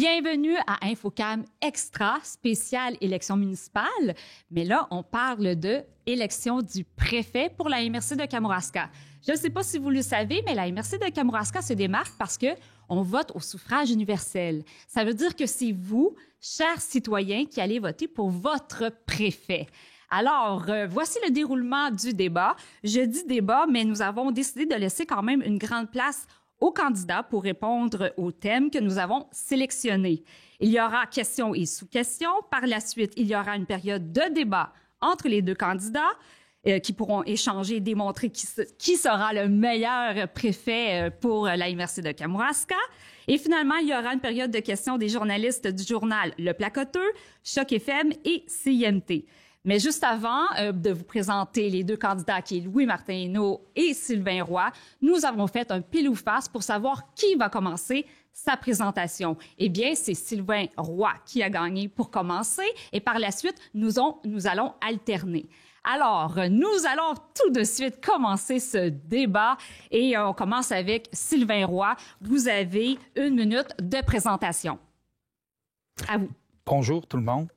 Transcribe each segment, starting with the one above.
Bienvenue à InfoCam Extra, spéciale élection municipale. Mais là, on parle de élection du préfet pour la MRC de Kamouraska. Je ne sais pas si vous le savez, mais la MRC de Kamouraska se démarque parce qu'on vote au suffrage universel. Ça veut dire que c'est vous, chers citoyens, qui allez voter pour votre préfet. Alors, voici le déroulement du débat. Je dis débat, mais nous avons décidé de laisser quand même une grande place aux candidats pour répondre aux thèmes que nous avons sélectionnés. Il y aura questions et sous-questions. Par la suite, il y aura une période de débat entre les deux candidats qui pourront échanger et démontrer qui sera le meilleur préfet pour la MRC de Kamouraska. Et finalement, il y aura une période de questions des journalistes du journal Le Placoteux, Choc FM et CIMT. Mais juste avant de vous présenter les deux candidats qui est Louis-Martin Hainaut et Sylvain Roy, nous avons fait un pile ou face pour savoir qui va commencer sa présentation. Eh bien, c'est Sylvain Roy qui a gagné pour commencer et par la suite, nous allons alterner. Alors, nous allons tout de suite commencer ce débat et on commence avec Sylvain Roy. Vous avez 1 minute de présentation. À vous. Bonjour tout le monde.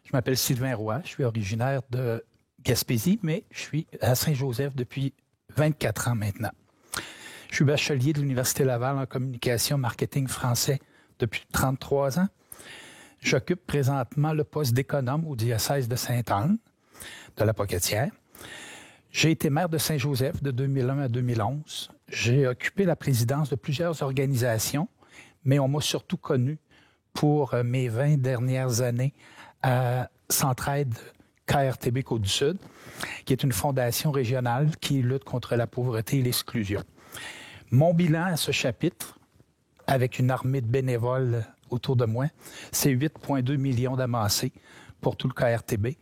Je m'appelle Sylvain Roy, je suis originaire de Gaspésie, mais je suis à Saint-Joseph depuis 24 ans maintenant. Je suis bachelier de l'Université Laval en communication marketing français depuis 33 ans. J'occupe présentement le poste d'économe au diocèse de Sainte-Anne, de la Pocatière. J'ai été maire de Saint-Joseph de 2001 à 2011. J'ai occupé la présidence de plusieurs organisations, mais on m'a surtout connu pour mes 20 dernières années à Centraide KRTB Côte-du-Sud, qui est une fondation régionale qui lutte contre la pauvreté et l'exclusion. Mon bilan à ce chapitre, avec une armée de bénévoles autour de moi, c'est 8,2 millions d'amassés pour tout le KRTB,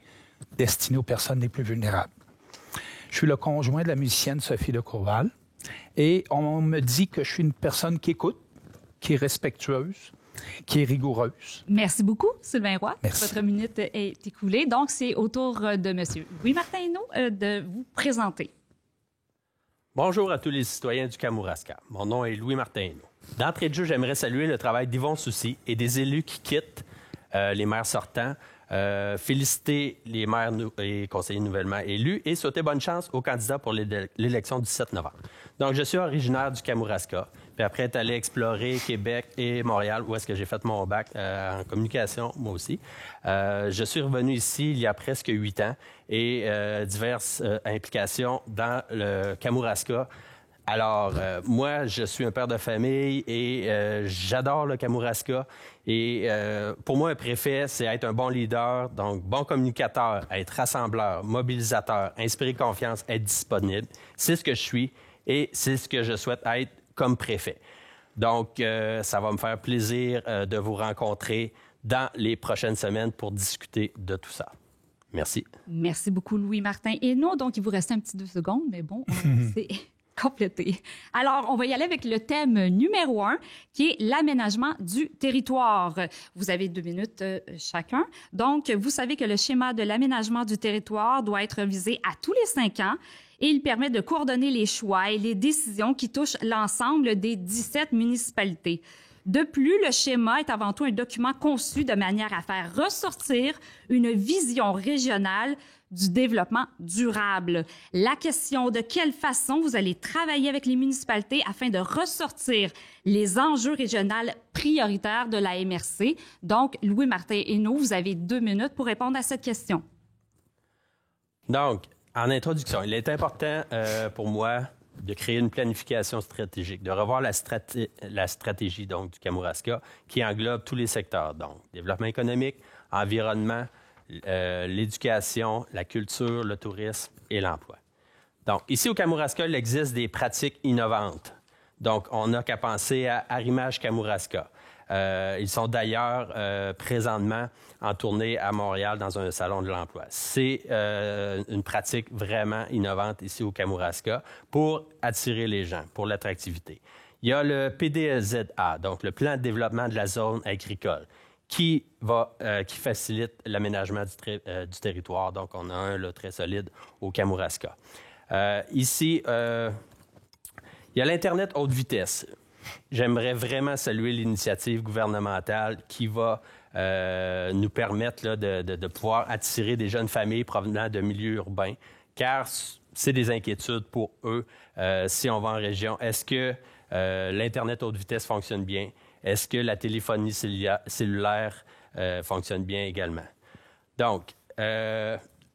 destiné aux personnes les plus vulnérables. Je suis le conjoint de la musicienne Sophie de Courval et on me dit que je suis une personne qui écoute, qui est respectueuse, qui est rigoureuse. Merci beaucoup, Sylvain Roy. Merci. Votre minute est écoulée. Donc, c'est au tour de M. Louis-Martin Hainaut de vous présenter. Bonjour à tous les citoyens du Kamouraska. Mon nom est Louis-Martin Hainaut. D'entrée de jeu, j'aimerais saluer le travail d'Yvon Soucy et des élus qui quittent les maires sortants, féliciter les maires et conseillers nouvellement élus et souhaiter bonne chance aux candidats pour l'élection du 7 novembre. Donc, je suis originaire du Kamouraska, puis après être allé explorer Québec et Montréal, où est-ce que j'ai fait mon bac en communication, moi aussi. Je suis revenu ici il y a presque 8 ans et diverses implications dans le Kamouraska. Alors, moi, je suis un père de famille et j'adore le Kamouraska. Et pour moi, un préfet, c'est être un bon leader, donc bon communicateur, être rassembleur, mobilisateur, inspirer confiance, être disponible. C'est ce que je suis et c'est ce que je souhaite être comme préfet. Donc, ça va me faire plaisir de vous rencontrer dans les prochaines semaines pour discuter de tout ça. Merci. Merci beaucoup, Louis-Martin Hainaut. Donc, il vous reste un petit 2 secondes, mais bon, c'est complété. Alors, on va y aller avec le thème numéro 1, qui est l'aménagement du territoire. Vous avez 2 minutes chacun. Donc, vous savez que le schéma de l'aménagement du territoire doit être révisé à tous les 5 ans et il permet de coordonner les choix et les décisions qui touchent l'ensemble des 17 municipalités. De plus, le schéma est avant tout un document conçu de manière à faire ressortir une vision régionale du développement durable. La question de quelle façon vous allez travailler avec les municipalités afin de ressortir les enjeux régionaux prioritaires de la MRC. Donc, Louis-Martin Hainaut, vous avez 2 minutes pour répondre à cette question. Donc, en introduction, il est important pour moi de créer une planification stratégique, de revoir la stratégie donc, du Kamouraska qui englobe tous les secteurs, donc développement économique, environnement, l'éducation, la culture, le tourisme et l'emploi. Donc, ici au Kamouraska, il existe des pratiques innovantes. Donc, on n'a qu'à penser à Arrimage Kamouraska. Ils sont d'ailleurs présentement en tournée à Montréal dans un salon de l'emploi. C'est une pratique vraiment innovante ici au Kamouraska pour attirer les gens, pour l'attractivité. Il y a le PDLZA, donc le plan de développement de la zone agricole, qui facilite l'aménagement du territoire. Donc, on a un là, très solide au Kamouraska. Ici, il y a l'Internet haute vitesse. j'aimerais vraiment saluer l'initiative gouvernementale qui va nous permettre là, de pouvoir attirer des jeunes familles provenant de milieux urbains, car c'est des inquiétudes pour eux si on va en région. Est-ce que l'Internet haute vitesse fonctionne bien? Est-ce que la téléphonie cellulaire fonctionne bien également? Donc,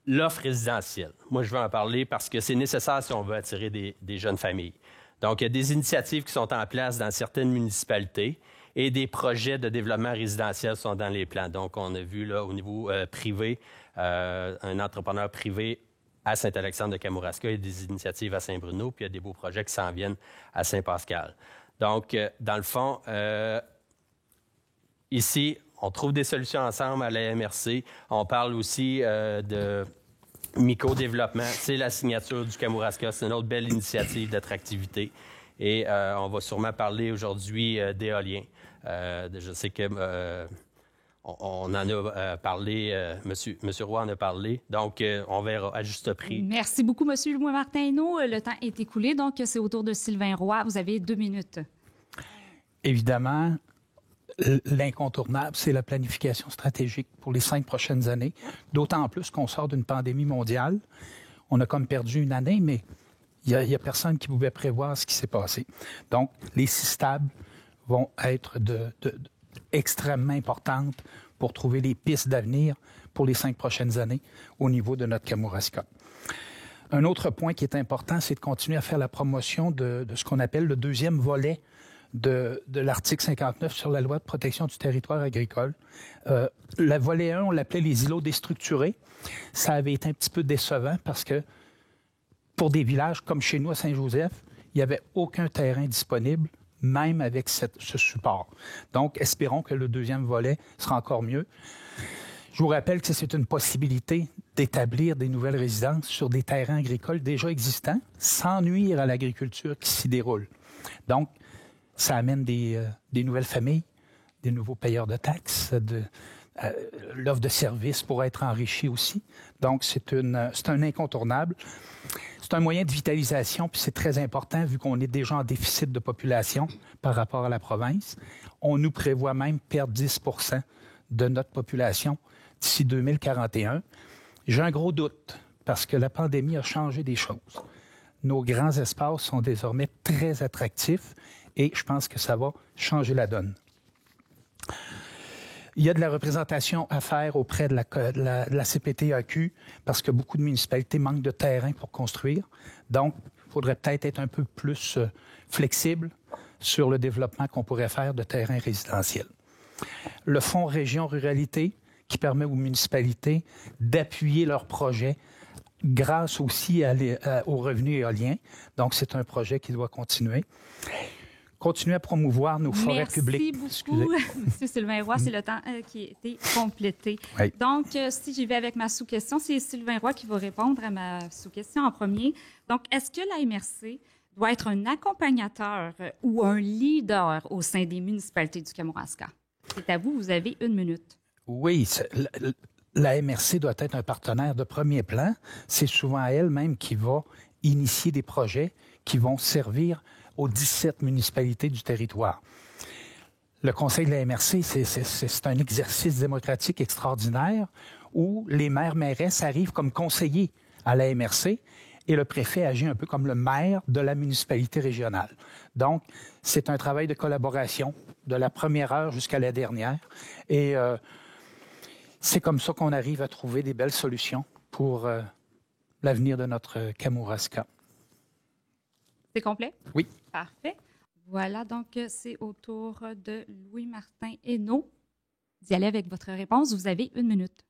l'offre résidentielle. Moi, je veux en parler parce que c'est nécessaire si on veut attirer des jeunes familles. Donc, il y a des initiatives qui sont en place dans certaines municipalités et des projets de développement résidentiel sont dans les plans. Donc, on a vu là au niveau privé, un entrepreneur privé à Saint-Alexandre-de-Kamouraska, il y a des initiatives à Saint-Bruno, puis il y a des beaux projets qui s'en viennent à Saint-Pascal. Donc, dans le fond, ici, on trouve des solutions ensemble à la MRC. On parle aussi de micro-développement. C'est la signature du Kamouraska. C'est une autre belle initiative d'attractivité. Et on va sûrement parler aujourd'hui d'éolien. Je sais que on en a parlé, Monsieur Roy en a parlé. Donc, on verra à juste prix. Merci beaucoup, M. Louis-Martineau. Le temps est écoulé, donc c'est au tour de Sylvain Roy. Vous avez 2 minutes. Évidemment, l'incontournable, c'est la planification stratégique pour les 5 prochaines années, d'autant plus qu'on sort d'une pandémie mondiale. On a comme perdu une année, mais il n'y a personne qui pouvait prévoir ce qui s'est passé. Donc, les 6 tables vont être extrêmement importantes pour trouver les pistes d'avenir pour les 5 prochaines années au niveau de notre Kamouraska. Un autre point qui est important, c'est de continuer à faire la promotion de ce qu'on appelle le 2e volet de l'article 59 sur la loi de protection du territoire agricole. Le volet 1, on l'appelait les îlots déstructurés. Ça avait été un petit peu décevant parce que pour des villages comme chez nous à Saint-Joseph, il n'y avait aucun terrain disponible, même avec ce support. Donc, espérons que le 2e volet sera encore mieux. Je vous rappelle que c'est une possibilité d'établir des nouvelles résidences sur des terrains agricoles déjà existants, sans nuire à l'agriculture qui s'y déroule. Donc, ça amène des nouvelles familles, des nouveaux payeurs de taxes, l'offre de services pourra être enrichie aussi. Donc, c'est un incontournable. C'est un moyen de vitalisation, puis c'est très important vu qu'on est déjà en déficit de population par rapport à la province. On nous prévoit même perdre 10 % de notre population d'ici 2041. J'ai un gros doute parce que la pandémie a changé des choses. Nos grands espaces sont désormais très attractifs et je pense que ça va changer la donne. Il y a de la représentation à faire auprès de la CPTAQ parce que beaucoup de municipalités manquent de terrain pour construire. Donc, il faudrait peut-être être un peu plus flexible sur le développement qu'on pourrait faire de terrains résidentiels. Le Fonds Région Ruralité qui permet aux municipalités d'appuyer leurs projets grâce aussi aux revenus éoliens. Donc, c'est un projet qui doit continuer. Continuer à promouvoir nos forêts publiques. Merci beaucoup, M. Sylvain Roy. C'est le temps qui a été complété. Oui. Donc, si j'y vais avec ma sous-question, c'est Sylvain Roy qui va répondre à ma sous-question en premier. Donc, est-ce que la MRC doit être un accompagnateur ou un leader au sein des municipalités du Kamouraska? C'est à vous, vous avez 1 minute. Oui, la MRC doit être un partenaire de premier plan. C'est souvent elle-même qui va initier des projets qui vont servir aux 17 municipalités du territoire. Le conseil de la MRC, c'est un exercice démocratique extraordinaire où les maires-mairesses arrivent comme conseillers à la MRC et le préfet agit un peu comme le maire de la municipalité régionale. Donc, c'est un travail de collaboration de la première heure jusqu'à la dernière. Et c'est comme ça qu'on arrive à trouver des belles solutions pour l'avenir de notre Kamouraska. C'est complet? Oui. Parfait. Voilà, donc c'est au tour de Louis-Martin Hainaut d'y aller avec votre réponse. Vous avez 1 minute.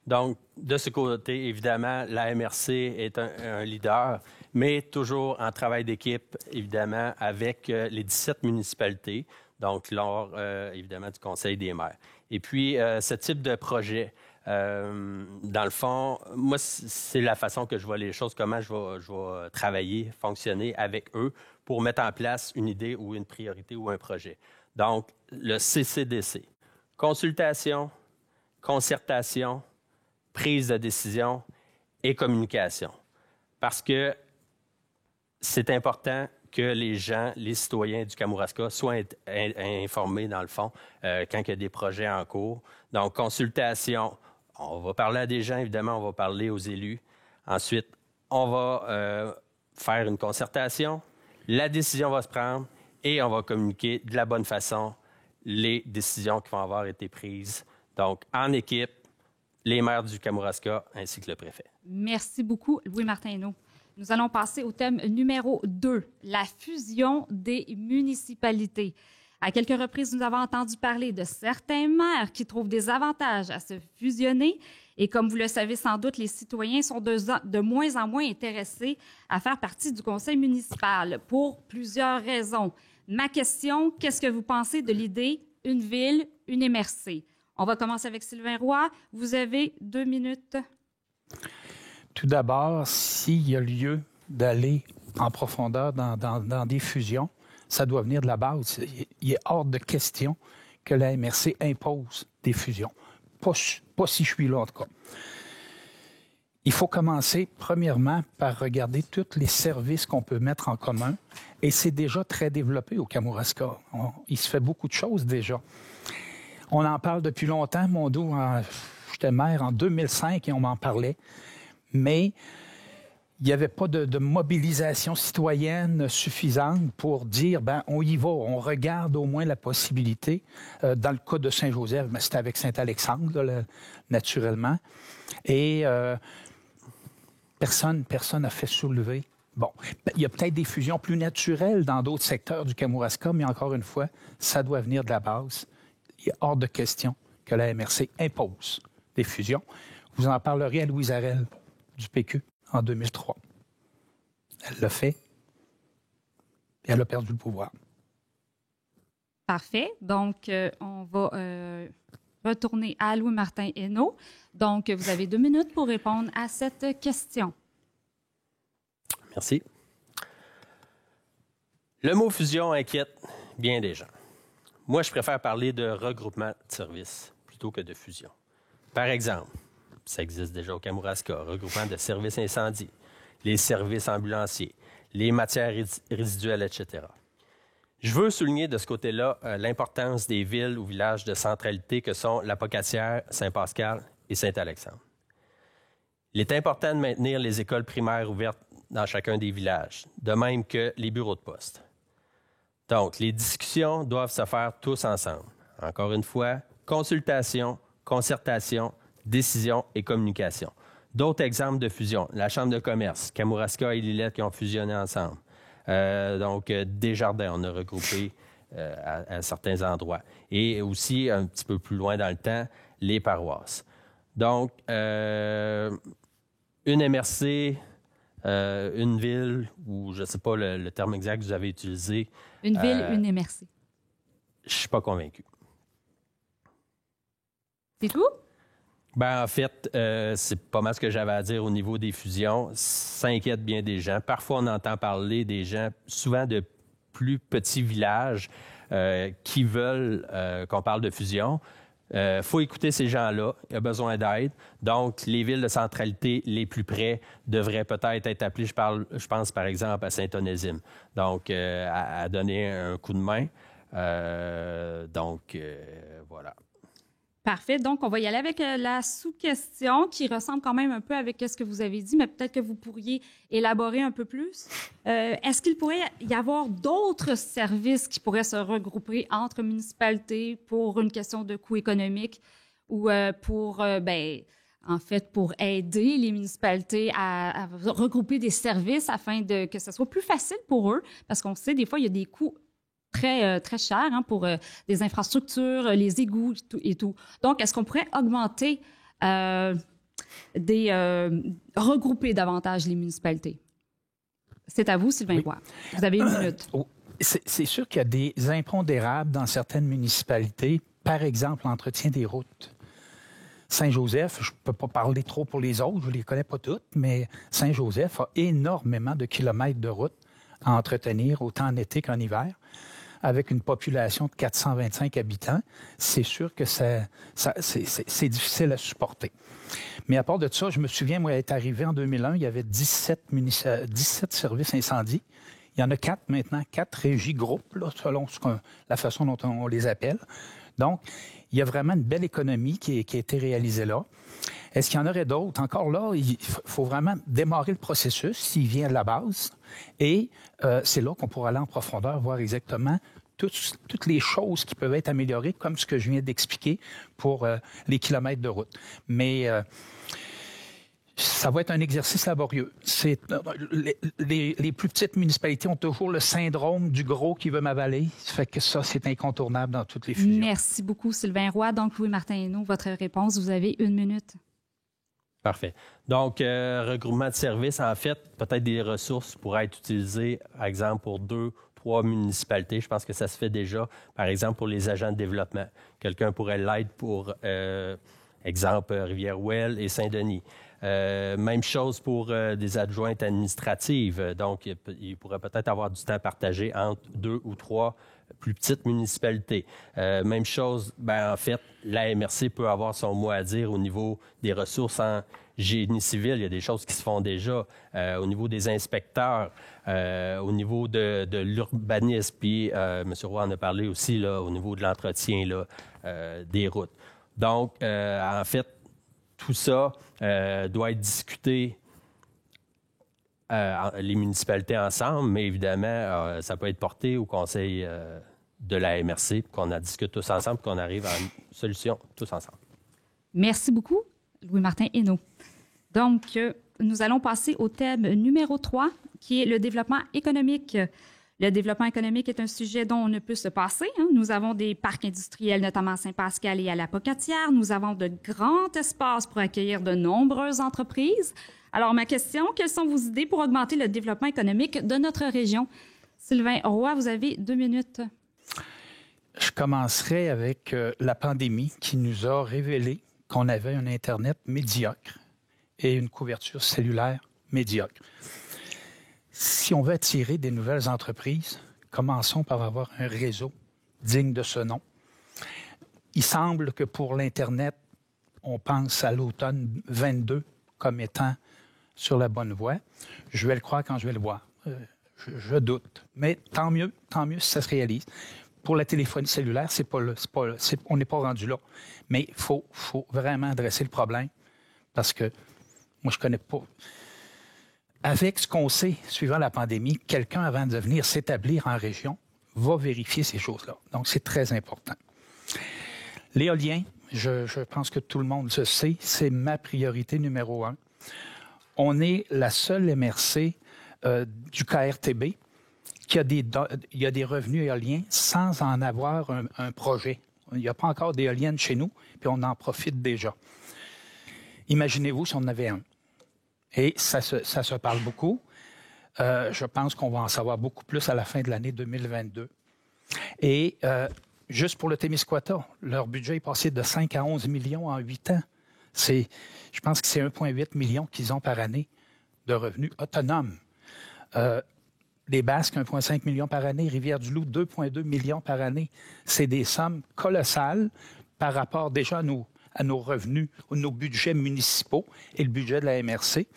Donc, de ce côté, évidemment, la MRC est un leader, mais toujours en travail d'équipe, évidemment, avec les 17 municipalités, donc lors, évidemment, du Conseil des maires. Et puis, ce type de projet, dans le fond, moi, c'est la façon que je vois les choses, comment je vais travailler, fonctionner avec eux pour mettre en place une idée ou une priorité ou un projet. Donc, le CCDC, consultation, concertation, prise de décision et communication. Parce que c'est important que les gens, les citoyens du Kamouraska soient informés, dans le fond, quand il y a des projets en cours. Donc, consultation, on va parler à des gens, évidemment, on va parler aux élus. Ensuite, on va faire une concertation, la décision va se prendre et on va communiquer de la bonne façon les décisions qui vont avoir été prises. Donc, en équipe, les maires du Kamouraska ainsi que le préfet. Merci beaucoup, Louis-Martin Hainaut. Nous allons passer au thème numéro 2, la fusion des municipalités. À quelques reprises, nous avons entendu parler de certains maires qui trouvent des avantages à se fusionner. Et comme vous le savez sans doute, les citoyens sont de moins en moins intéressés à faire partie du conseil municipal pour plusieurs raisons. Ma question, qu'est-ce que vous pensez de l'idée « une ville, une MRC ». On va commencer avec Sylvain Roy. Vous avez 2 minutes. Tout d'abord, s'il y a lieu d'aller en profondeur dans des fusions, ça doit venir de la base. Il est hors de question que la MRC impose des fusions. Pas si je suis là, en tout cas. Il faut commencer, premièrement, par regarder tous les services qu'on peut mettre en commun. Et c'est déjà très développé au Kamouraska. Il se fait beaucoup de choses déjà. On en parle depuis longtemps. J'étais maire en 2005 et on m'en parlait. Mais il n'y avait pas de mobilisation citoyenne suffisante pour dire, on y va, on regarde au moins la possibilité. Dans le cas de Saint-Joseph, c'était avec Saint-Alexandre, naturellement. Et personne n'a fait soulever. Bon, il y a peut-être des fusions plus naturelles dans d'autres secteurs du Kamouraska, mais encore une fois, ça doit venir de la base. Il est hors de question que la MRC impose des fusions. Vous en parlerez à Louise Arel du PQ en 2003. Elle l'a fait et elle a perdu le pouvoir. Parfait. Donc, on va retourner à Louis-Martin Hainaut. Donc, vous avez 2 minutes pour répondre à cette question. Merci. Le mot fusion inquiète bien des gens. Moi, je préfère parler de regroupement de services plutôt que de fusion. Par exemple, ça existe déjà au Kamouraska, regroupement de services incendies, les services ambulanciers, les matières résiduelles, etc. Je veux souligner de ce côté-là l'importance des villes ou villages de centralité que sont la Pocatière, Saint-Pascal et Saint-Alexandre. Il est important de maintenir les écoles primaires ouvertes dans chacun des villages, de même que les bureaux de poste. Donc, les discussions doivent se faire tous ensemble. Encore une fois, consultation, concertation, décision et communication. D'autres exemples de fusion, la Chambre de commerce, Kamouraska et Lillette qui ont fusionné ensemble. Donc, Desjardins, on a regroupé à certains endroits. Et aussi, un petit peu plus loin dans le temps, les paroisses. Donc, une MRC, une ville, ou je ne sais pas le terme exact que vous avez utilisé. Une ville, une MRC. Je ne suis pas convaincu. C'est tout? En fait, c'est pas mal ce que j'avais à dire au niveau des fusions. Ça inquiète bien des gens. Parfois, on entend parler des gens, souvent de plus petits villages, qui veulent qu'on parle de fusion. Faut écouter ces gens-là. Il y a besoin d'aide. Donc, les villes de centralité les plus près devraient peut-être être appelées. Je pense, par exemple, à Saint-Onésime. Donc, à donner un coup de main. Voilà. Parfait. Donc, on va y aller avec la sous-question qui ressemble quand même un peu avec ce que vous avez dit, mais peut-être que vous pourriez élaborer un peu plus. Est-ce qu'il pourrait y avoir d'autres services qui pourraient se regrouper entre municipalités pour une question de coût économique ou pour aider les municipalités à regrouper des services afin que ce soit plus facile pour eux? Parce qu'on sait, des fois, il y a des coûts très cher pour des infrastructures, les égouts et tout. Donc, est-ce qu'on pourrait augmenter, regrouper davantage les municipalités? C'est à vous, Sylvain Roy. Vous avez 1 minute. C'est sûr qu'il y a des impondérables dans certaines municipalités. Par exemple, l'entretien des routes. Saint-Joseph, je ne peux pas parler trop pour les autres, je ne les connais pas toutes, mais Saint-Joseph a énormément de kilomètres de routes à entretenir, autant en été qu'en hiver. Avec une population de 425 habitants, c'est sûr que c'est difficile à supporter. Mais à part de ça, je me souviens, moi, être arrivé en 2001, il y avait 17 services incendies. Il y en a 4 maintenant, 4 régies groupes, là, selon la façon dont on les appelle. Donc, il y a vraiment une belle économie qui a été réalisée là. Est-ce qu'il y en aurait d'autres? Encore là, il faut vraiment démarrer le processus s'il vient de la base. Et c'est là qu'on pourra aller en profondeur, voir exactement toutes les choses qui peuvent être améliorées, comme ce que je viens d'expliquer pour les kilomètres de route. Mais ça va être un exercice laborieux. Les plus petites municipalités ont toujours le syndrome du gros qui veut m'avaler. Ça fait que ça, c'est incontournable dans toutes les fusions. Merci beaucoup, Sylvain Roy. Donc, Louis-Martin Hainaut, votre réponse, vous avez 1 minute. Parfait. Donc, regroupement de services, en fait, peut-être des ressources pourraient être utilisées, par exemple, pour 2, 3 municipalités. Je pense que ça se fait déjà. Par exemple, pour les agents de développement. Quelqu'un pourrait l'aider pour, exemple, Rivière-Ouelle et Saint-Denis. Même chose pour des adjointes administratives. Donc, il pourrait peut-être avoir du temps partagé entre 2 ou 3 plus petites municipalités. Même chose, en fait, la MRC peut avoir son mot à dire au niveau des ressources en génie civil. Il y a des choses qui se font déjà au niveau des inspecteurs, au niveau de l'urbanisme. Puis, M. Roy en a parlé aussi là, au niveau de l'entretien des routes. Donc, en fait, tout ça doit être discuté les municipalités ensemble, mais évidemment, ça peut être porté au conseil de la MRC, qu'on en discute tous ensemble, qu'on arrive à une solution tous ensemble. Merci beaucoup, Louis-Martin Hainaut. Donc, nous allons passer au thème numéro 3, qui est le développement économique. Le développement économique est un sujet dont on ne peut se passer. Nous avons des parcs industriels, notamment à Saint-Pascal et à la Pocatière. Nous avons de grands espaces pour accueillir de nombreuses entreprises. Alors, ma question, quelles sont vos idées pour augmenter le développement économique de notre région? Sylvain Roy, vous avez 2 minutes. Je commencerai avec la pandémie qui nous a révélé qu'on avait un Internet médiocre et une couverture cellulaire médiocre. Si on veut attirer des nouvelles entreprises, commençons par avoir un réseau digne de ce nom. Il semble que pour l'Internet, on pense à l'automne 22 comme étant sur la bonne voie. Je vais le croire quand je vais le voir. Je doute. Mais tant mieux si ça se réalise. Pour la téléphonie cellulaire, on n'est pas rendu là. Mais il faut vraiment adresser le problème parce que moi, je ne connais pas. Avec ce qu'on sait, suivant la pandémie, quelqu'un, avant de venir s'établir en région, va vérifier ces choses-là. Donc, c'est très important. L'éolien, je pense que tout le monde le sait, c'est ma priorité numéro 1. On est la seule MRC du KRTB qui a des revenus éoliens sans en avoir un projet. Il n'y a pas encore d'éoliennes chez nous, puis on en profite déjà. Imaginez-vous si on en avait un. Et ça se parle beaucoup. Je pense qu'on va en savoir beaucoup plus à la fin de l'année 2022. Et juste pour le Témiscouata, leur budget est passé de 5 à 11 millions en 8 ans. Je pense que c'est 1,8 million qu'ils ont par année de revenus autonomes. Les Basques, 1,5 million par année. Rivière-du-Loup, 2,2 millions par année. C'est des sommes colossales par rapport déjà à nos revenus, nos budgets municipaux et le budget de la MRC.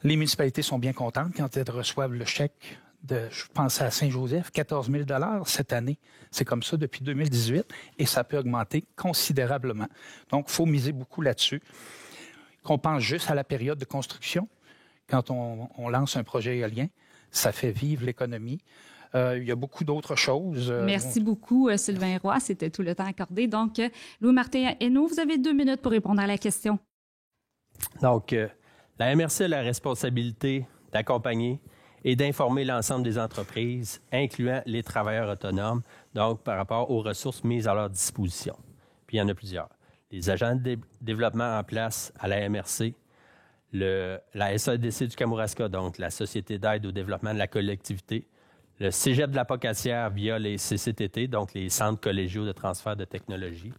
Les municipalités sont bien contentes quand elles reçoivent le chèque je pense à Saint-Joseph, 14 000 $ cette année. C'est comme ça depuis 2018 et ça peut augmenter considérablement. Donc, il faut miser beaucoup là-dessus. Qu'on pense juste à la période de construction, quand on lance un projet éolien, ça fait vivre l'économie. Il y a beaucoup d'autres choses. Merci beaucoup, Sylvain Roy. C'était tout le temps accordé. Donc, Louis-Martin Hainaut, vous avez 2 minutes pour répondre à la question. Donc, la MRC a la responsabilité d'accompagner et d'informer l'ensemble des entreprises, incluant les travailleurs autonomes, donc par rapport aux ressources mises à leur disposition. Puis il y en a plusieurs. Les agents de développement en place à la MRC, la SADC du Kamouraska, donc la Société d'aide au développement de la collectivité, le Cégep de la Pocatière via les CCTT, donc les centres collégiaux de transfert de technologie,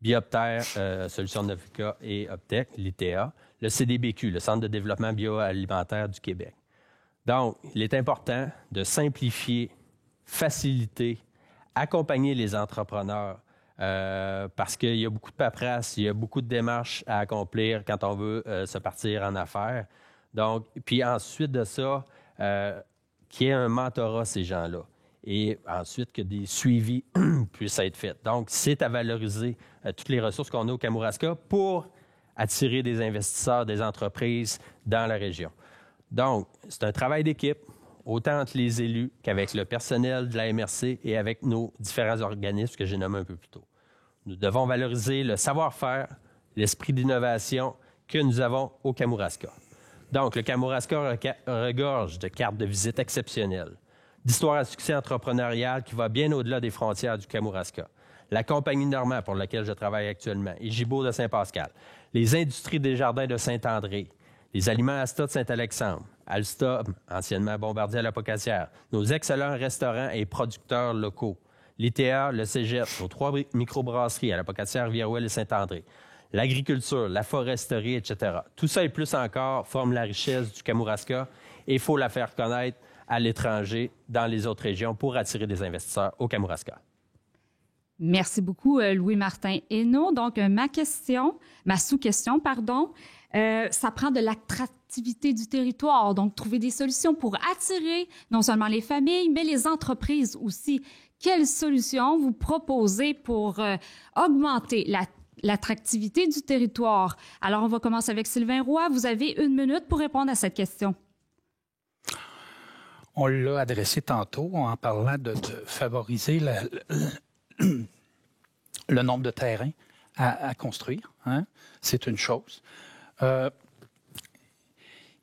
Bioptère, Solutions Novica et Optech, l'ITA, le CDBQ, le Centre de développement bioalimentaire du Québec. Donc, il est important de simplifier, faciliter, accompagner les entrepreneurs parce qu'il y a beaucoup de paperasse, il y a beaucoup de démarches à accomplir quand on veut se partir en affaires. Donc, puis ensuite de ça, qu'il y ait un mentorat, ces gens-là, et ensuite que des suivis puissent être faits. Donc, c'est à valoriser toutes les ressources qu'on a au Kamouraska pour attirer des investisseurs, des entreprises dans la région. Donc, c'est un travail d'équipe, autant entre les élus qu'avec le personnel de la MRC et avec nos différents organismes que j'ai nommés un peu plus tôt. Nous devons valoriser le savoir-faire, l'esprit d'innovation que nous avons au Kamouraska. Donc, le Kamouraska regorge de cartes de visite exceptionnelles, d'histoires à succès entrepreneurial qui va bien au-delà des frontières du Kamouraska. La Compagnie Normand, pour laquelle je travaille actuellement, et Gibault de Saint-Pascal, les Industries des Jardins de Saint-André, les Aliments Asta de Saint-Alexandre, Alstom, anciennement Bombardier à la Pocatière, nos excellents restaurants et producteurs locaux, l'ITA, le Cégep, nos 3 microbrasseries à la Pocatière, Rivière-Ouelle et Saint-André, l'agriculture, la foresterie, etc. Tout ça et plus encore forme la richesse du Kamouraska et il faut la faire connaître à l'étranger, dans les autres régions, pour attirer des investisseurs au Kamouraska. Merci beaucoup, Louis-Martin Hainaut. Donc, ma sous-question, ça prend de l'attractivité du territoire, donc trouver des solutions pour attirer non seulement les familles, mais les entreprises aussi. Quelles solutions vous proposez pour augmenter l'attractivité du territoire? Alors, on va commencer avec Sylvain Roy. Vous avez 1 minute pour répondre à cette question. On l'a adressé tantôt en parlant de favoriser le nombre de terrains à construire. Hein? C'est une chose. Il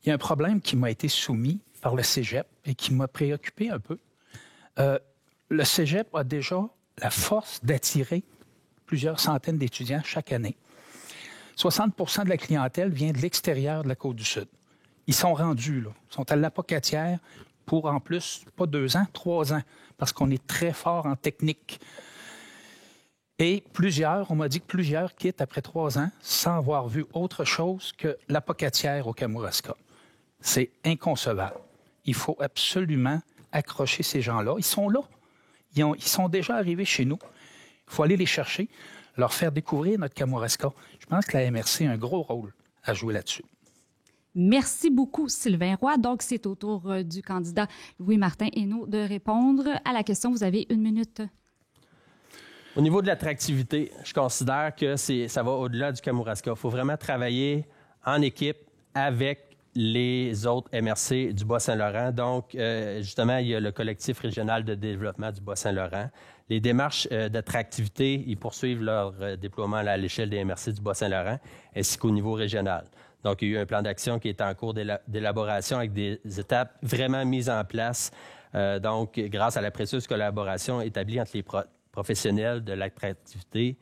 y a un problème qui m'a été soumis par le Cégep et qui m'a préoccupé un peu. Le Cégep a déjà la force d'attirer plusieurs centaines d'étudiants chaque année. 60 % de la clientèle vient de l'extérieur de la Côte-du-Sud. Ils sont rendus, là. Ils sont à la Pocatière pour, en plus, pas 2 ans, 3 ans, parce qu'on est très fort en technique. Et on m'a dit que plusieurs quittent après 3 ans sans avoir vu autre chose que la Pocatière au Kamouraska. C'est inconcevable. Il faut absolument accrocher ces gens-là. Ils sont là. Ils sont déjà arrivés chez nous. Il faut aller les chercher, leur faire découvrir notre Kamouraska. Je pense que la MRC a un gros rôle à jouer là-dessus. Merci beaucoup, Sylvain Roy. Donc, c'est au tour du candidat Louis-Martin Hainaut de répondre à la question. Vous avez 1 minute. Au niveau de l'attractivité, je considère que ça va au-delà du Kamouraska. Il faut vraiment travailler en équipe avec les autres MRC du Bas-Saint-Laurent. Donc, justement, il y a le collectif régional de développement du Bas-Saint-Laurent. Les démarches d'attractivité, ils poursuivent leur déploiement à l'échelle des MRC du Bas-Saint-Laurent, ainsi qu'au niveau régional. Donc, il y a eu un plan d'action qui est en cours d'élaboration avec des étapes vraiment mises en place. Donc, grâce à la précieuse collaboration établie entre les professionnels de l'attractivité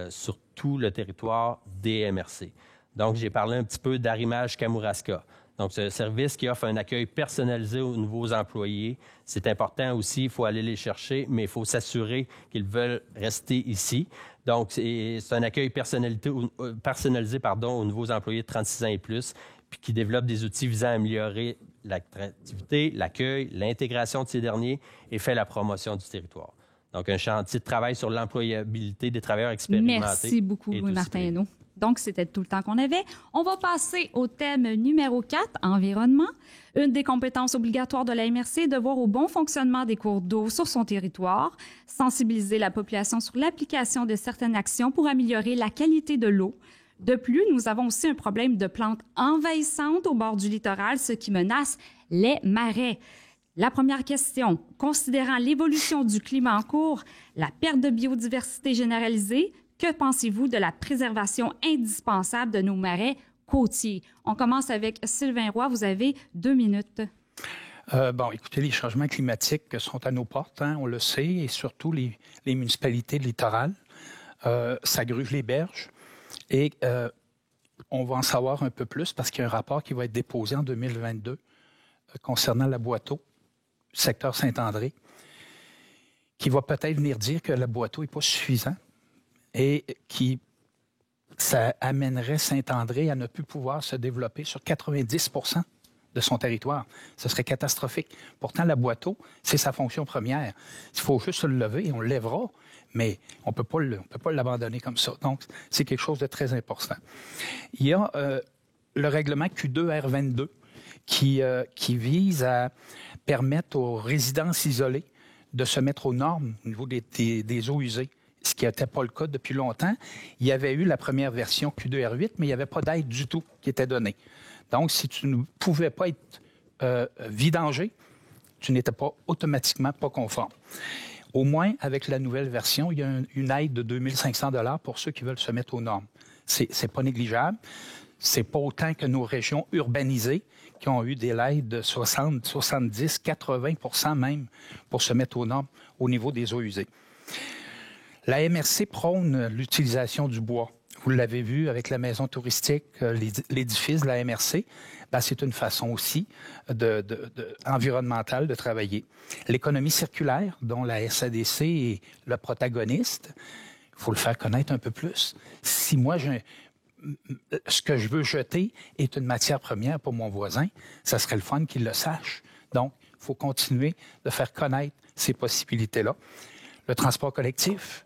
sur tout le territoire des MRC. Donc, j'ai parlé un petit peu d'Arrimage Kamouraska. Donc, c'est un service qui offre un accueil personnalisé aux nouveaux employés. C'est important aussi, il faut aller les chercher, mais il faut s'assurer qu'ils veulent rester ici. Donc, c'est un accueil personnalisé aux nouveaux employés de 36 ans et plus, puis qui développe des outils visant à améliorer l'attractivité, l'accueil, l'intégration de ces derniers et fait la promotion du territoire. Donc, un chantier de travail sur l'employabilité des travailleurs expérimentés. Merci beaucoup, Louis-Martin Hainaut. Donc, c'était tout le temps qu'on avait. On va passer au thème numéro 4, environnement. Une des compétences obligatoires de la MRC est de voir au bon fonctionnement des cours d'eau sur son territoire, sensibiliser la population sur l'application de certaines actions pour améliorer la qualité de l'eau. De plus, nous avons aussi un problème de plantes envahissantes au bord du littoral, ce qui menace les marais. La première question, considérant l'évolution du climat en cours, la perte de biodiversité généralisée, que pensez-vous de la préservation indispensable de nos marais côtiers? On commence avec Sylvain Roy. Vous avez 2 minutes. Écoutez, les changements climatiques sont à nos portes, hein, on le sait, et surtout les municipalités littorales. Ça gruge les berges. Et on va en savoir un peu plus parce qu'il y a un rapport qui va être déposé en 2022 concernant la Boiteau, secteur Saint-André, qui va peut-être venir dire que la Boiteau n'est pas suffisant et ça amènerait Saint-André à ne plus pouvoir se développer sur 90 % de son territoire. Ce serait catastrophique. Pourtant, la Boiteau, c'est sa fonction première. Il faut juste se le lever et on le lèvera, mais on ne peut pas l'abandonner comme ça. Donc, c'est quelque chose de très important. Il y a le règlement Q2R22 qui vise à permettent aux résidences isolées de se mettre aux normes au niveau des eaux usées, ce qui n'était pas le cas depuis longtemps. Il y avait eu la première version Q2R8, mais il n'y avait pas d'aide du tout qui était donnée. Donc, si tu ne pouvais pas être vidangé, tu n'étais pas automatiquement pas conforme. Au moins, avec la nouvelle version, il y a une aide de 2 500 $ pour ceux qui veulent se mettre aux normes. C'est pas négligeable. C'est pas autant que nos régions urbanisées qui ont eu des aides de 60, 70, 80 % même pour se mettre aux normes au niveau des eaux usées. La MRC prône l'utilisation du bois. Vous l'avez vu avec la maison touristique, l'édifice de la MRC. Ben, c'est une façon aussi environnementale de travailler. L'économie circulaire, dont la SADC est le protagoniste, il faut le faire connaître un peu plus. Si moi, ce que je veux jeter est une matière première pour mon voisin, ça serait le fun qu'il le sache. Donc, il faut continuer de faire connaître ces possibilités-là. Le transport collectif,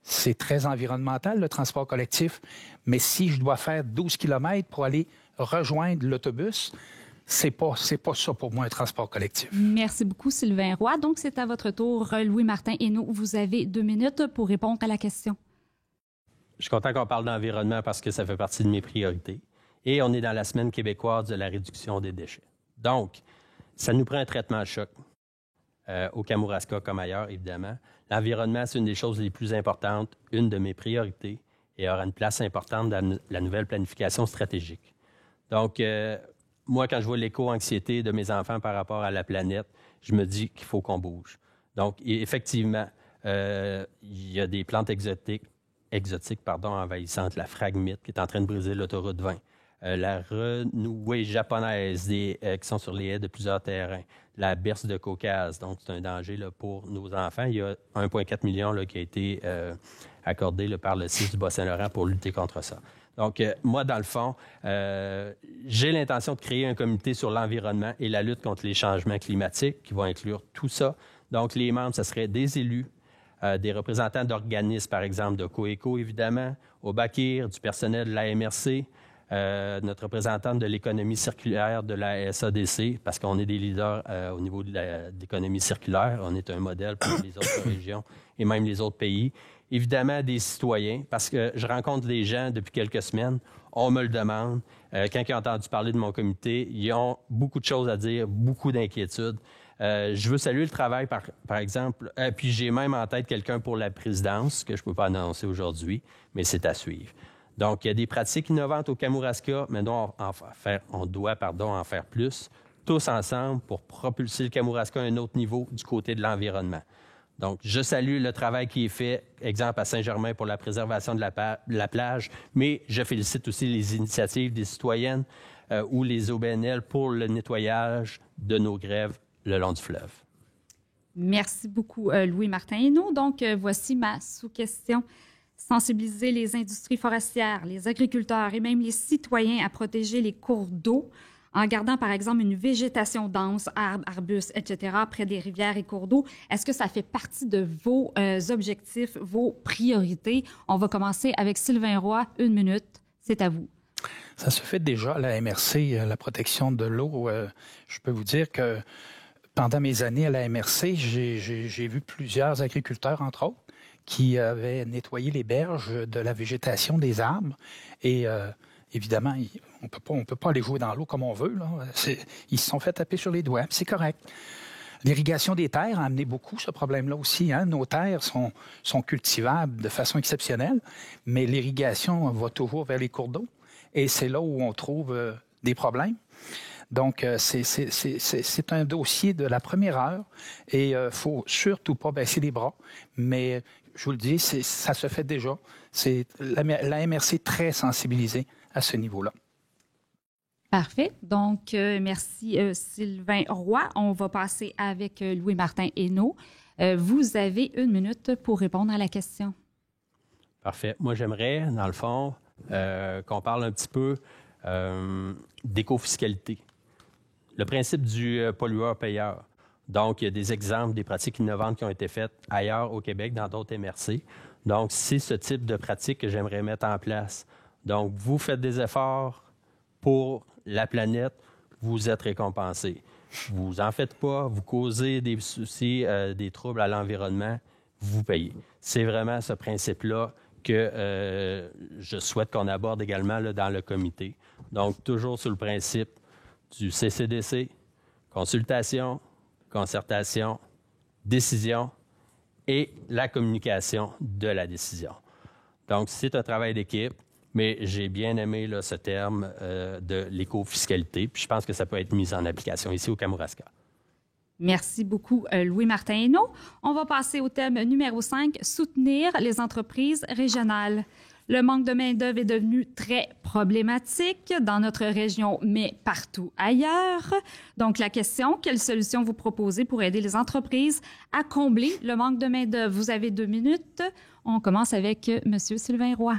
c'est très environnemental, le transport collectif, mais si je dois faire 12 km pour aller rejoindre l'autobus, c'est pas ça pour moi un transport collectif. Merci beaucoup, Sylvain Roy. Donc, c'est à votre tour, Louis-Martin Hainaut. Vous avez 2 minutes pour répondre à la question. Je suis content qu'on parle d'environnement parce que ça fait partie de mes priorités. Et on est dans la semaine québécoise de la réduction des déchets. Donc, ça nous prend un traitement à choc au Kamouraska comme ailleurs, évidemment. L'environnement, c'est une des choses les plus importantes, une de mes priorités, et aura une place importante dans la nouvelle planification stratégique. Donc, moi, quand je vois l'éco-anxiété de mes enfants par rapport à la planète, je me dis qu'il faut qu'on bouge. Donc, effectivement, il y a des plantes exotiques envahissantes, la phragmite qui est en train de briser l'autoroute 20, la renouée japonaise qui sont sur les haies de plusieurs terrains, la berce de Caucase, donc c'est un danger là, pour nos enfants. Il y a 1,4 million là, qui a été accordé là, par le CIS du Bas-Saint-Laurent pour lutter contre ça. Donc, moi, dans le fond, j'ai l'intention de créer un comité sur l'environnement et la lutte contre les changements climatiques qui va inclure tout ça. Donc, les membres, ce seraient des élus, des représentants d'organismes, par exemple, de Coeco, évidemment, au BACIR, du personnel de la MRC, notre représentante de l'économie circulaire de la SADC, parce qu'on est des leaders au niveau de l'économie circulaire. On est un modèle pour les autres régions et même les autres pays. Évidemment, des citoyens, parce que je rencontre des gens depuis quelques semaines, on me le demande. Quand ils ont entendu parler de mon comité, ils ont beaucoup de choses à dire, beaucoup d'inquiétudes. Je veux saluer le travail, par exemple, puis j'ai même en tête quelqu'un pour la présidence, que je ne peux pas annoncer aujourd'hui, mais c'est à suivre. Donc, il y a des pratiques innovantes au Kamouraska, mais on doit en faire plus, tous ensemble, pour propulser le Kamouraska à un autre niveau du côté de l'environnement. Donc, je salue le travail qui est fait, exemple à Saint-Germain pour la préservation de la plage, mais je félicite aussi les initiatives des citoyennes ou les OBNL pour le nettoyage de nos grèves le long du fleuve. Merci beaucoup, Louis-Martin Hainaut. Donc, voici ma sous-question. Sensibiliser les industries forestières, les agriculteurs et même les citoyens à protéger les cours d'eau en gardant, par exemple, une végétation dense, arbres, arbustes, etc., près des rivières et cours d'eau. Est-ce que ça fait partie de vos objectifs, vos priorités? On va commencer avec Sylvain Roy. 1 minute, c'est à vous. Ça se fait déjà à la MRC, la protection de l'eau. Je peux vous dire que pendant mes années à la MRC, j'ai vu plusieurs agriculteurs, entre autres, qui avaient nettoyé les berges de la végétation des arbres. Et évidemment, on peut pas aller jouer dans l'eau comme on veut. Là. Ils se sont fait taper sur les doigts, c'est correct. L'irrigation des terres a amené beaucoup ce problème-là aussi. Hein? Nos terres sont cultivables de façon exceptionnelle, mais l'irrigation va toujours vers les cours d'eau. Et c'est là où on trouve des problèmes. Donc, c'est un dossier de la première heure et il ne faut surtout pas baisser les bras. Mais je vous le dis, ça se fait déjà. La MRC est très sensibilisée à ce niveau-là. Parfait. Donc, merci Sylvain Roy. On va passer avec Louis-Martin Hainaut. Vous avez 1 minute pour répondre à la question. Parfait. Moi, j'aimerais, dans le fond, qu'on parle un petit peu d'éco-fiscalité. Le principe du pollueur-payeur. Donc, il y a des exemples, des pratiques innovantes qui ont été faites ailleurs au Québec, dans d'autres MRC. Donc, c'est ce type de pratique que j'aimerais mettre en place. Donc, vous faites des efforts pour la planète, vous êtes récompensé. vous en faites pas, vous causez des soucis, des troubles à l'environnement, vous payez. C'est vraiment ce principe-là que je souhaite qu'on aborde également là, dans le comité. Donc, toujours sur le principe du CCDC, consultation, concertation, décision et la communication de la décision. Donc, c'est un travail d'équipe, mais j'ai bien aimé là, ce terme de l'éco-fiscalité, puis je pense que ça peut être mis en application ici au Kamouraska. Merci beaucoup, Louis-Martin Hainaut. On va passer au thème numéro 5, soutenir les entreprises régionales. Le manque de main-d'œuvre est devenu très problématique dans notre région, mais partout ailleurs. Donc, la question, quelle solution vous proposez pour aider les entreprises à combler le manque de main-d'œuvre? Vous avez 2 minutes. On commence avec M. Sylvain Roy.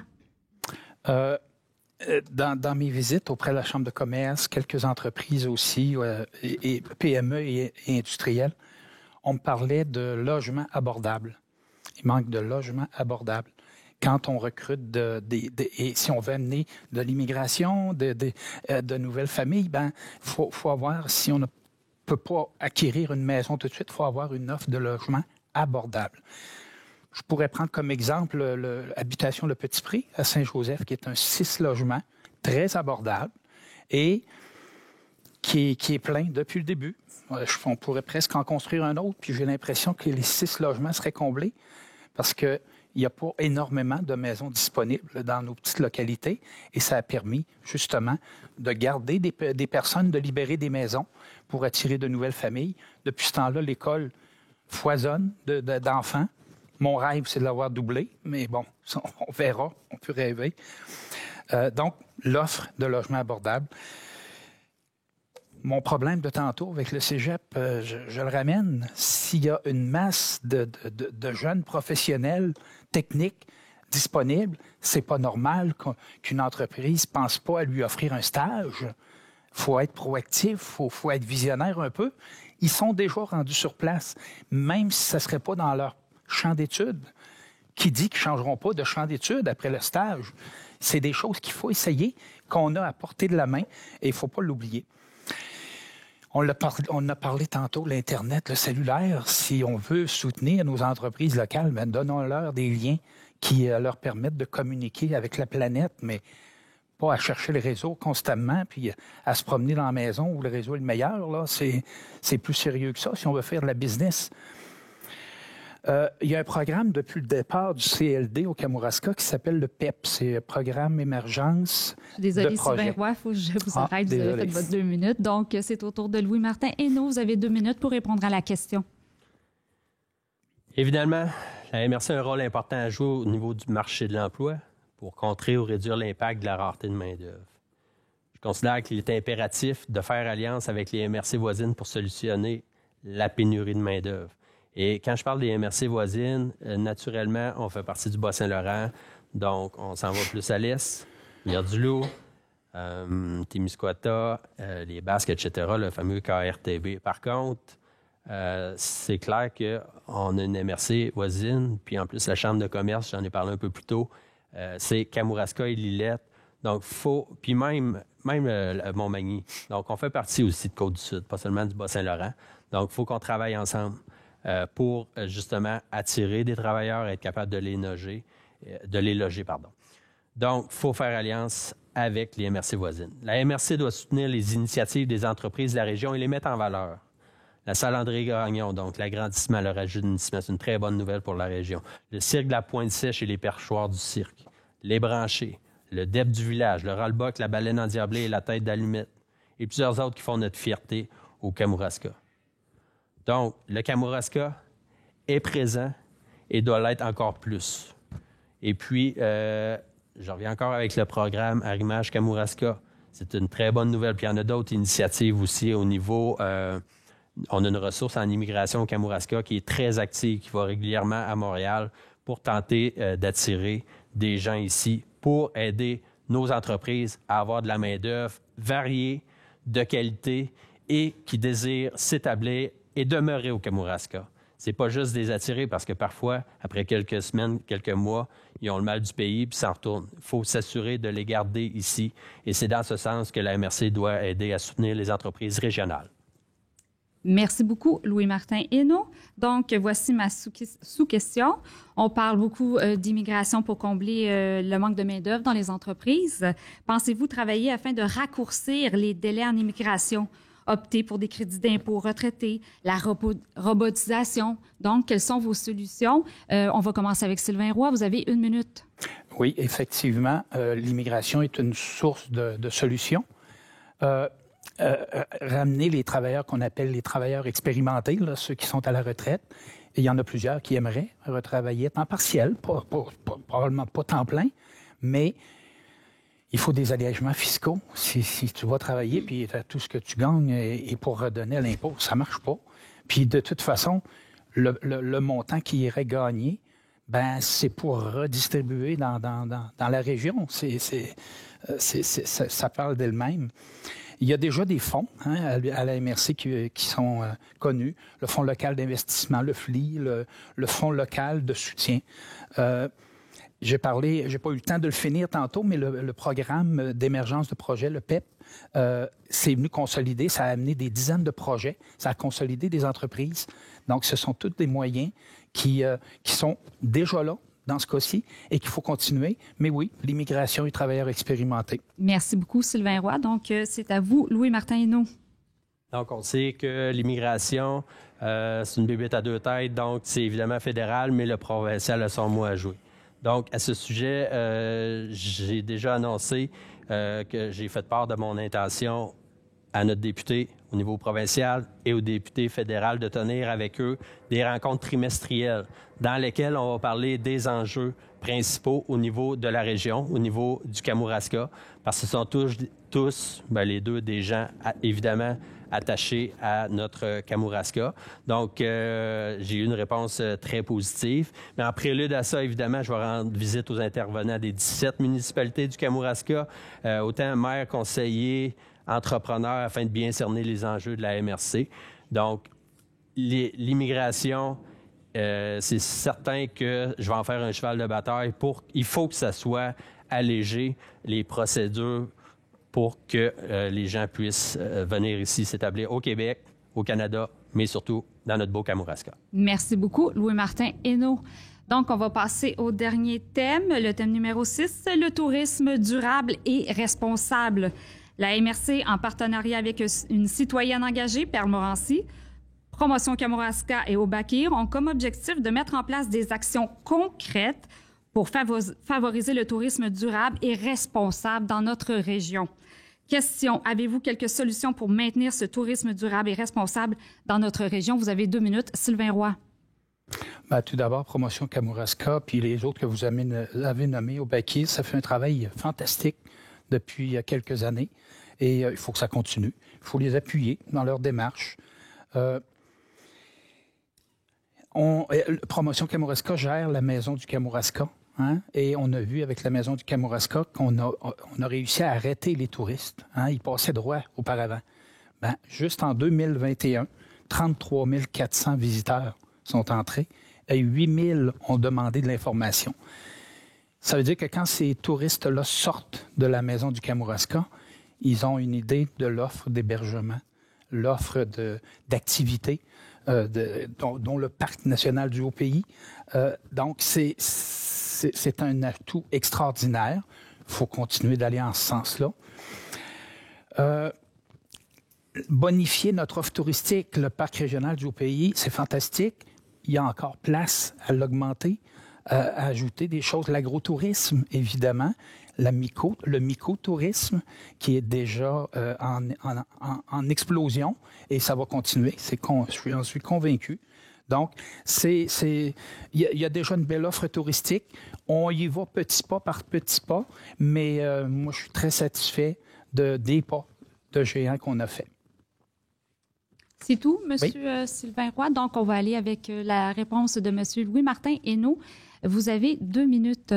Dans mes visites auprès de la Chambre de commerce, quelques entreprises aussi, et PME et industrielles, on me parlait de logements abordables. Il manque de logements abordables. Quand on recrute et si on veut amener de l'immigration, de nouvelles familles, ben faut avoir, si on ne peut pas acquérir une maison tout de suite, il faut avoir une offre de logement abordable. Je pourrais prendre comme exemple l'habitation Le Petit Pré à Saint-Joseph, qui est un 6 logements très abordable et qui est plein depuis le début. On pourrait presque en construire un autre, puis j'ai l'impression que les 6 logements seraient comblés parce qu'il n'y a pas énormément de maisons disponibles dans nos petites localités et ça a permis justement de garder des personnes, de libérer des maisons pour attirer de nouvelles familles. Depuis ce temps-là, l'école foisonne d'enfants. Mon rêve, c'est de l'avoir doublé, mais bon, on verra, on peut rêver. Donc, l'offre de logements abordables. Mon problème de tantôt avec le cégep, je le ramène. S'il y a une masse de jeunes professionnels techniques disponibles, c'est pas normal qu'une entreprise pense pas à lui offrir un stage. Il faut être proactif, faut être visionnaire un peu. Ils sont déjà rendus sur place, même si ça serait pas dans leur champ d'études. Qui dit qu'ils ne changeront pas de champ d'études après le stage? C'est des choses qu'il faut essayer, qu'on a à portée de la main, et il ne faut pas l'oublier. On a parlé tantôt, l'Internet, le cellulaire. Si on veut soutenir nos entreprises locales, ben, donnons-leur des liens qui leur permettent de communiquer avec la planète, mais pas à chercher le réseau constamment, puis à se promener dans la maison où le réseau est le meilleur. Là, c'est plus sérieux que ça si on veut faire de la business. Il y a un programme depuis le départ du CLD au Kamouraska qui s'appelle le PEP. C'est Programme Émergence Désolée, de projet. Sylvain Roy, il faut que je vous arrête. Vous avez fait votre 2 minutes. Donc, c'est au tour de Louis-Martin Hainaut. Vous avez 2 minutes pour répondre à la question. Évidemment, la MRC a un rôle important à jouer au niveau du marché de l'emploi pour contrer ou réduire l'impact de la rareté de main-d'œuvre. Je considère qu'il est impératif de faire alliance avec les MRC voisines pour solutionner la pénurie de main-d'œuvre. Et quand je parle des MRC voisines, naturellement, on fait partie du Bas-Saint-Laurent, donc on s'en va plus à l'est. Rivière-du-Loup, Témiscouata, les Basques, etc., le fameux KRTB. Par contre, c'est clair qu'on a une MRC voisine, puis en plus, la Chambre de commerce, j'en ai parlé un peu plus tôt, c'est Kamouraska et Lillette. Donc, puis même Montmagny. Donc, on fait partie aussi de Côte-du-Sud, pas seulement du Bas-Saint-Laurent. Donc, il faut qu'on travaille ensemble pour justement attirer des travailleurs et être capable de les loger. Donc, il faut faire alliance avec les MRC voisines. La MRC doit soutenir les initiatives des entreprises de la région et les mettre en valeur. La salle André-Gagnon, donc l'agrandissement, le rajeunissement, c'est une très bonne nouvelle pour la région. Le cirque de la Pointe-Sèche et les perchoirs du cirque. Les branchés, le DEP du village, le rollbuck, la baleine endiablée et la tête d'allumette. Et plusieurs autres qui font notre fierté au Kamouraska. Donc, le Kamouraska est présent et doit l'être encore plus. Et puis, je reviens encore avec le programme Arrimage Kamouraska. C'est une très bonne nouvelle. Puis il y en a d'autres initiatives aussi au niveau... on a une ressource en immigration au Kamouraska qui est très active, qui va régulièrement à Montréal pour tenter d'attirer des gens ici, pour aider nos entreprises à avoir de la main-d'œuvre variée, de qualité et qui désirent s'établir et demeurer au Kamouraska. C'est pas juste des attirer parce que parfois, après quelques semaines, quelques mois, ils ont le mal du pays puis s'en retournent. Il faut s'assurer de les garder ici. Et c'est dans ce sens que la MRC doit aider à soutenir les entreprises régionales. Merci beaucoup, Louis-Martin Hainaut. Donc, voici ma sous-question. On parle beaucoup d'immigration pour combler le manque de main-d'œuvre dans les entreprises. Pensez-vous travailler afin de raccourcir les délais en immigration? Opter pour des crédits d'impôt retraités, la robotisation. Donc, quelles sont vos solutions? On va commencer avec Sylvain Roy. Vous avez 1 minute. Oui, effectivement, l'immigration est une source de solutions. Ramener les travailleurs qu'on appelle les travailleurs expérimentés, là, ceux qui sont à la retraite. Et il y en a plusieurs qui aimeraient retravailler temps partiel, probablement pas temps plein, mais il faut des allégements fiscaux. Si tu vas travailler puis tout ce que tu gagnes est pour redonner à l'impôt, ça marche pas. Puis de toute façon, le montant qui irait gagner, ben c'est pour redistribuer dans la région. Ça parle d'elle-même. Il y a déjà des fonds à la MRC qui sont connus. Le Fonds local d'investissement, le FLI, le Fonds local de soutien. J'ai pas eu le temps de le finir tantôt, mais le programme d'émergence de projets, le PEP, c'est venu consolider, ça a amené des dizaines de projets, ça a consolidé des entreprises. Donc, ce sont tous des moyens qui sont déjà là dans ce cas-ci et qu'il faut continuer. Mais oui, l'immigration et travailleurs expérimentés. Merci beaucoup, Sylvain Roy. Donc, c'est à vous, Louis-Martin Hainaut. Donc, on sait que l'immigration, c'est une bébête à 2 têtes, donc c'est évidemment fédéral, mais le provincial a son mot à jouer. Donc, à ce sujet, j'ai déjà annoncé que j'ai fait part de mon intention à notre député au niveau provincial et au député fédéral de tenir avec eux des rencontres trimestrielles dans lesquelles on va parler des enjeux principaux au niveau de la région, au niveau du Kamouraska, parce que ce sont tous les deux, des gens évidemment attachés à notre Kamouraska. Donc, j'ai eu une réponse très positive. Mais en prélude à ça, évidemment, je vais rendre visite aux intervenants des 17 municipalités du Kamouraska, autant maires, conseillers, entrepreneurs, afin de bien cerner les enjeux de la MRC. Donc, l'immigration, c'est certain que je vais en faire un cheval de bataille il faut que ça soit allégé, les procédures, pour que les gens puissent venir ici s'établir au Québec, au Canada, mais surtout dans notre beau Kamouraska. Merci beaucoup, Louis-Martin Hainaut. Donc, on va passer au dernier thème, le thème numéro 6, le tourisme durable et responsable. La MRC, en partenariat avec une citoyenne engagée, Perle Morancy, Promotion Kamouraska et Obakir, ont comme objectif de mettre en place des actions concrètes pour favoriser le tourisme durable et responsable dans notre région. Question, avez-vous quelques solutions pour maintenir ce tourisme durable et responsable dans notre région? Vous avez 2 minutes. Sylvain Roy. Bien, tout d'abord, Promotion Kamouraska, puis les autres que vous avez nommés au Bakir, ça fait un travail fantastique depuis quelques années et il faut que ça continue. Il faut les appuyer dans leur démarche. Promotion Kamouraska gère la maison du Kamouraska. Et on a vu avec la maison du Kamouraska qu'on a réussi à arrêter les touristes. Ils passaient droit auparavant. Juste en 2021, 33 400 visiteurs sont entrés et 8 000 ont demandé de l'information. Ça veut dire que quand ces touristes-là sortent de la maison du Kamouraska, ils ont une idée de l'offre d'hébergement, l'offre d'activités, dont le Parc national du Haut-Pays. Donc, c'est un atout extraordinaire. Il faut continuer d'aller en ce sens-là. Bonifier notre offre touristique, le Parc régional du Haut-Pays, c'est fantastique. Il y a encore place à l'augmenter, à ajouter des choses. L'agro-tourisme, évidemment. Le mycotourisme, qui est déjà en explosion, et ça va continuer. J'en suis convaincu. Donc, il y a déjà une belle offre touristique. On y va petit pas par petit pas, mais moi, je suis très satisfait des pas de géant qu'on a fait. C'est tout, M. Sylvain Roy. Donc, on va aller avec la réponse de M. Louis-Martin Hainaut. Vous avez 2 minutes.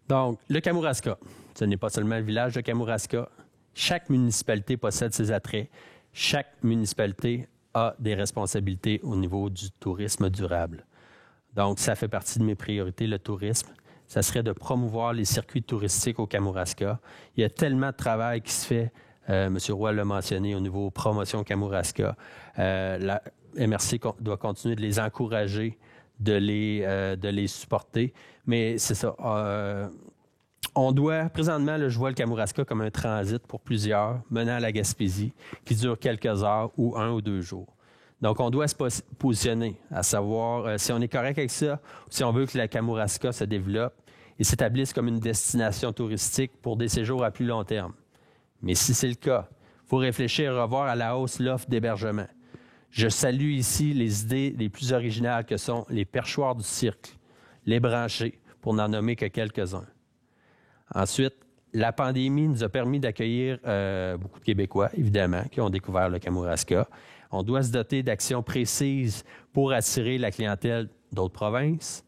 Donc, le Kamouraska, ce n'est pas seulement le village de Kamouraska. Chaque municipalité possède ses attraits. Chaque municipalité a des responsabilités au niveau du tourisme durable. Donc, ça fait partie de mes priorités, le tourisme. Ça serait de promouvoir les circuits touristiques au Kamouraska. Il y a tellement de travail qui se fait M. Roy l'a mentionné au niveau promotion Kamouraska. La MRC doit continuer de les encourager, de les supporter. Mais c'est ça. On doit, présentement, là, je vois le Kamouraska comme un transit pour plusieurs menant à la Gaspésie qui dure quelques heures ou 1 ou 2 jours. Donc, on doit se positionner à savoir si on est correct avec ça ou si on veut que la Kamouraska se développe et s'établisse comme une destination touristique pour des séjours à plus long terme. Mais si c'est le cas, il faut réfléchir et revoir à la hausse l'offre d'hébergement. Je salue ici les idées les plus originales que sont les perchoirs du cirque, les branchés, pour n'en nommer que quelques-uns. Ensuite, la pandémie nous a permis d'accueillir beaucoup de Québécois, évidemment, qui ont découvert le Kamouraska. On doit se doter d'actions précises pour attirer la clientèle d'autres provinces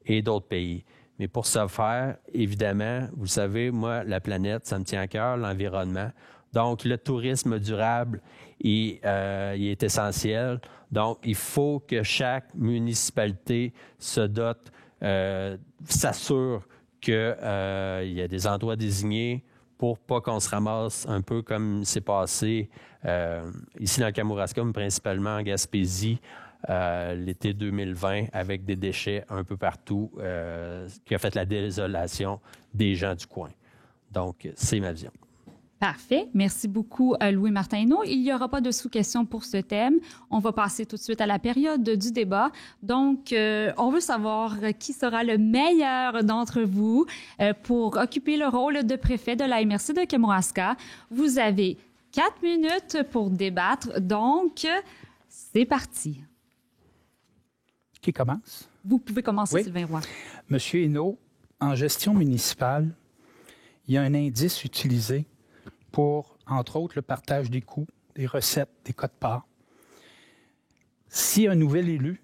et d'autres pays. Mais pour ce faire, évidemment, vous savez, moi, la planète, ça me tient à cœur, l'environnement. Donc, le tourisme durable, il est essentiel. Donc, il faut que chaque municipalité se dote, s'assure qu'il y a des endroits désignés pour pas qu'on se ramasse un peu comme c'est passé ici dans le Kamouraska, mais principalement en Gaspésie, l'été 2020, avec des déchets un peu partout, qui a fait la désolation des gens du coin. Donc, c'est ma vision. Parfait. Merci beaucoup, Louis Martineau. Il n'y aura pas de sous-questions pour ce thème. On va passer tout de suite à la période du débat. Donc, on veut savoir qui sera le meilleur d'entre vous pour occuper le rôle de préfet de la MRC de Kamouraska. Vous avez 4 minutes pour débattre. Donc, c'est parti. Qui commence? Vous pouvez commencer, oui. Sylvain Roy. Monsieur Hainaut, en gestion municipale, il y a un indice utilisé pour, entre autres, le partage des coûts, des recettes, des quotes-parts. Si un nouvel élu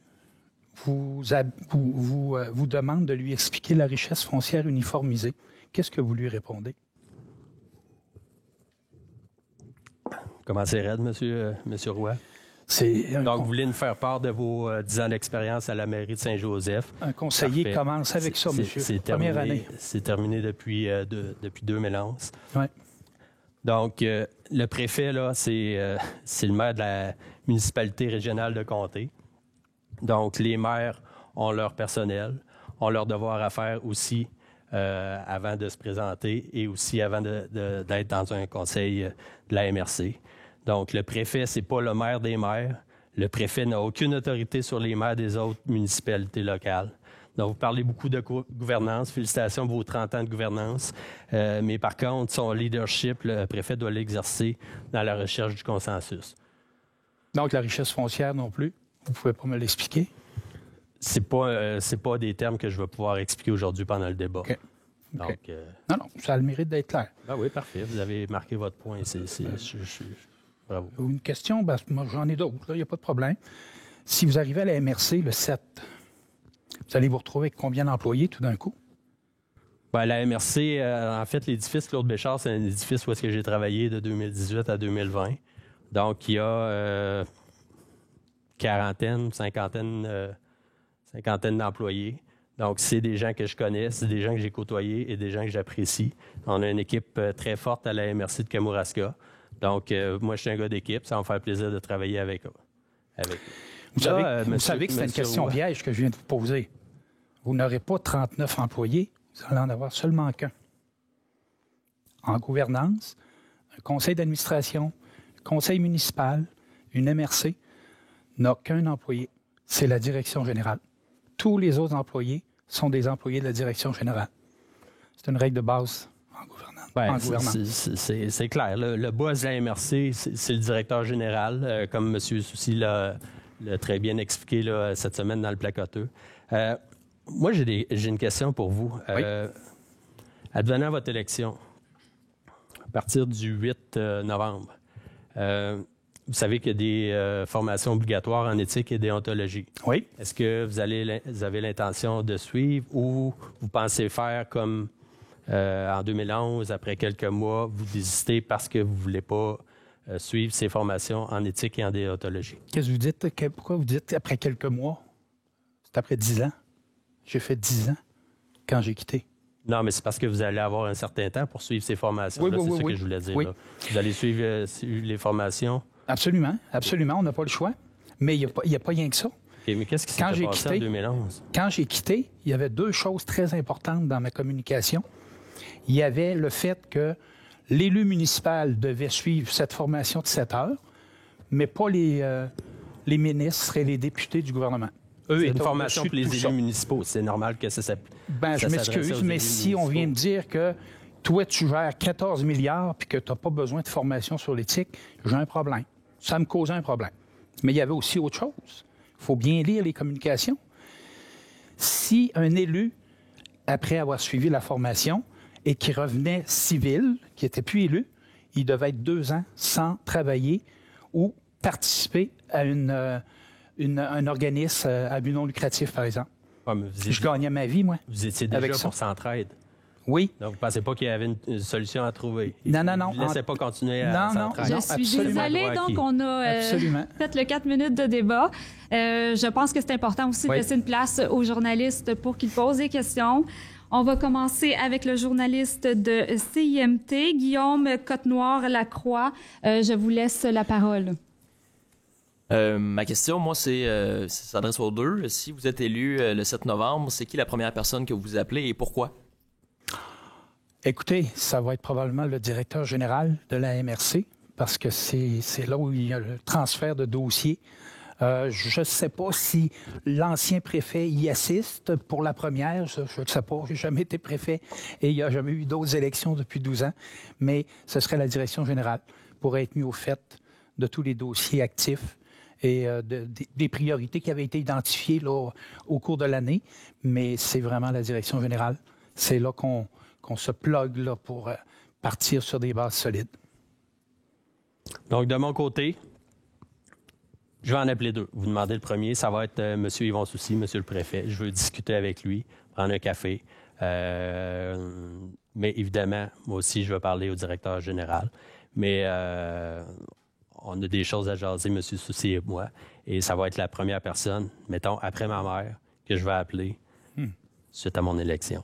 vous demande de lui expliquer la richesse foncière uniformisée, qu'est-ce que vous lui répondez? Comment c'est raide, monsieur Roy? Donc, vous voulez nous faire part de vos 10 ans d'expérience à la mairie de Saint-Joseph. Un conseiller Parfait. Commence avec ça, monsieur. C'est Première année. C'est terminé depuis 2011. Oui. Donc, le préfet, là, c'est le maire de la municipalité régionale de Comté. Donc, les maires ont leur personnel, ont leur devoir à faire aussi avant de se présenter et aussi avant d'être dans un conseil de la MRC. Donc, le préfet, c'est pas le maire des maires. Le préfet n'a aucune autorité sur les maires des autres municipalités locales. Donc, vous parlez beaucoup de gouvernance. Félicitations pour vos 30 ans de gouvernance. Mais par contre, son leadership, le préfet doit l'exercer dans la recherche du consensus. Donc, la richesse foncière non plus? Vous ne pouvez pas me l'expliquer? C'est pas des termes que je vais pouvoir expliquer aujourd'hui pendant le débat. OK. Donc, non, ça a le mérite d'être clair. Ben oui, parfait. Vous avez marqué votre point. Bravo. Une question, ben, moi, j'en ai d'autres, il n'y a pas de problème. Si vous arrivez à la MRC le 7, vous allez vous retrouver avec combien d'employés tout d'un coup? Ben, la MRC, en fait, l'édifice Claude Béchard, c'est un édifice où est-ce que j'ai travaillé de 2018 à 2020. Donc, il y a cinquantaine d'employés. Donc, c'est des gens que je connais, c'est des gens que j'ai côtoyés et des gens que j'apprécie. On a une équipe très forte à la MRC de Kamouraska. Donc, moi, je suis un gars d'équipe. Ça va me faire plaisir de travailler avec eux. Vous savez que c'est une question piège que je viens de vous poser. Vous n'aurez pas 39 employés, vous allez en avoir seulement qu'un. En gouvernance, un conseil d'administration, un conseil municipal, une MRC n'a qu'un employé. C'est la direction générale. Tous les autres employés sont des employés de la direction générale. C'est une règle de base en gouvernance. C'est clair. Le boss de la MRC, c'est le directeur général, comme M. Soucy l'a très bien expliqué là, cette semaine dans le placoteux. Moi, j'ai une question pour vous. Oui. Advenant votre élection, à partir du 8 novembre, vous savez qu'il y a des formations obligatoires en éthique et déontologie. Oui. Est-ce que vous avez l'intention de suivre ou vous pensez faire comme en 2011, après quelques mois, vous désistez parce que vous ne voulez pas suivre ces formations en éthique et en déontologie? Qu'est-ce que vous dites? Pourquoi vous dites après quelques mois? C'est après 10 ans. J'ai fait 10 ans quand j'ai quitté. Non, mais c'est parce que vous allez avoir un certain temps pour suivre ces formations. Oui, c'est ça oui. que je voulais dire. Oui. Là. Vous allez suivre les formations. Absolument. On n'a pas le choix. Mais il n'y a pas rien que ça. Okay, mais qu'est-ce qui s'est passé en 2011? Quand j'ai quitté, il y avait 2 choses très importantes dans ma communication. Il y avait le fait que l'élu municipal devait suivre cette formation de 7 heures, mais pas les ministres et les députés du gouvernement. Eux, une formation pour les élus municipaux. C'est normal que ça je m'excuse, mais si on vient me dire que toi, tu gères 14 milliards puis que tu n'as pas besoin de formation sur l'éthique, j'ai un problème. Ça me causait un problème. Mais il y avait aussi autre chose. Il faut bien lire les communications. Si un élu, après avoir suivi la formation et qui revenait civil, qui n'était plus élu, il devait être 2 ans sans travailler ou participer à un organisme à but non lucratif, par exemple. Ouais, je gagnais ma vie, moi. Vous étiez déjà pour Centraide. Oui. Donc, vous ne pensez pas qu'il y avait une solution à trouver? Non. Vous ne laissez pas continuer à Centraide? Je suis désolée. Donc, on a fait le 4 minutes de débat. Je pense que c'est important aussi de laisser une place aux journalistes pour qu'ils posent des questions. On va commencer avec le journaliste de CIMT, Guillaume Côte-Noire-Lacroix. Je vous laisse la parole. Ma question, moi, ça s'adresse aux deux. Si vous êtes élu le 7 novembre, c'est qui la première personne que vous appelez et pourquoi? Écoutez, ça va être probablement le directeur général de la MRC parce que c'est là où il y a le transfert de dossiers. Je ne sais pas si l'ancien préfet y assiste pour la première. Je ne sais pas. Je n'ai jamais été préfet et il n'y a jamais eu d'autres élections depuis 12 ans. Mais ce serait la direction générale pour être mis au fait de tous les dossiers actifs et des priorités qui avaient été identifiées là, au cours de l'année. Mais c'est vraiment la direction générale. C'est là qu'on se plug là, pour partir sur des bases solides. Donc, de mon côté, je vais en appeler 2. Vous demandez le premier, ça va être M. Yvon Soucy, M. le préfet. Je veux discuter avec lui, prendre un café. Mais évidemment, moi aussi, je vais parler au directeur général. Mais on a des choses à jaser, M. Soucy et moi. Et ça va être la première personne, mettons, après ma mère, que je vais appeler suite à mon élection.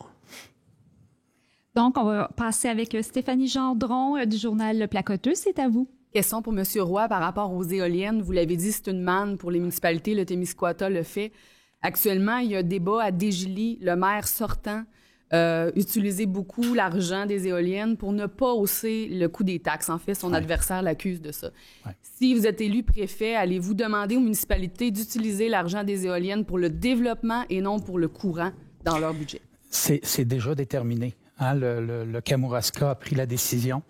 Donc, on va passer avec Stéphanie Gendron du journal Le Placoteux. C'est à vous. Question pour M. Roy par rapport aux éoliennes. Vous l'avez dit, c'est une manne pour les municipalités. Le Témiscouata le fait. Actuellement, il y a un débat à Desjily. Le maire sortant utilisait beaucoup l'argent des éoliennes pour ne pas hausser le coût des taxes. En fait, son adversaire l'accuse de ça. Ouais. Si vous êtes élu préfet, allez-vous demander aux municipalités d'utiliser l'argent des éoliennes pour le développement et non pour le courant dans leur budget? C'est déjà déterminé. Hein? Le Kamouraska a pris la décision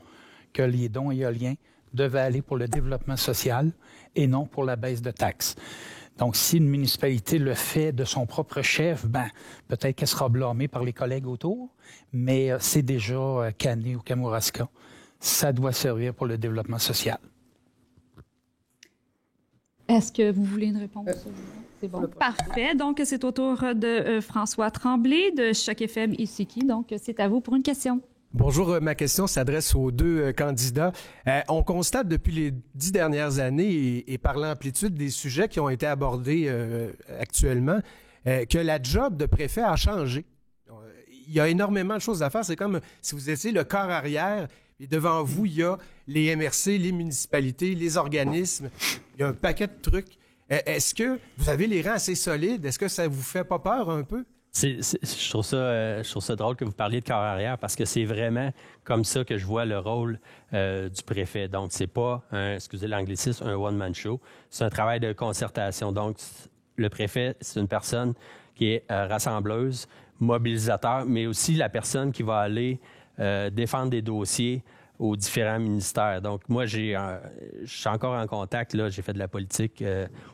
que les dons éoliens devaient aller pour le développement social et non pour la baisse de taxes. Donc, si une municipalité le fait de son propre chef, peut-être qu'elle sera blâmée par les collègues autour, mais c'est déjà canné au Kamouraska. Ça doit servir pour le développement social. Est-ce que vous voulez une réponse? C'est bon. Parfait. Donc, c'est au tour de François Tremblay de Choc FM Isiki. Donc, c'est à vous pour une question. Bonjour, ma question s'adresse aux 2 candidats. On constate depuis les 10 dernières années et par l'amplitude des sujets qui ont été abordés actuellement que la job de préfet a changé. Il y a énormément de choses à faire. C'est comme si vous étiez le corps arrière et devant vous, il y a les MRC, les municipalités, les organismes. Il y a un paquet de trucs. Est-ce que vous avez les rangs assez solides? Est-ce que ça vous fait pas peur un peu? Je trouve ça drôle que vous parliez de corps arrière parce que c'est vraiment comme ça que je vois le rôle du préfet. Donc, c'est pas, excusez l'anglicisme, un one-man show. C'est un travail de concertation. Donc, le préfet, c'est une personne qui est rassembleuse, mobilisateur, mais aussi la personne qui va aller défendre des dossiers aux différents ministères. Donc, moi, je suis encore en contact. Là, j'ai fait de la politique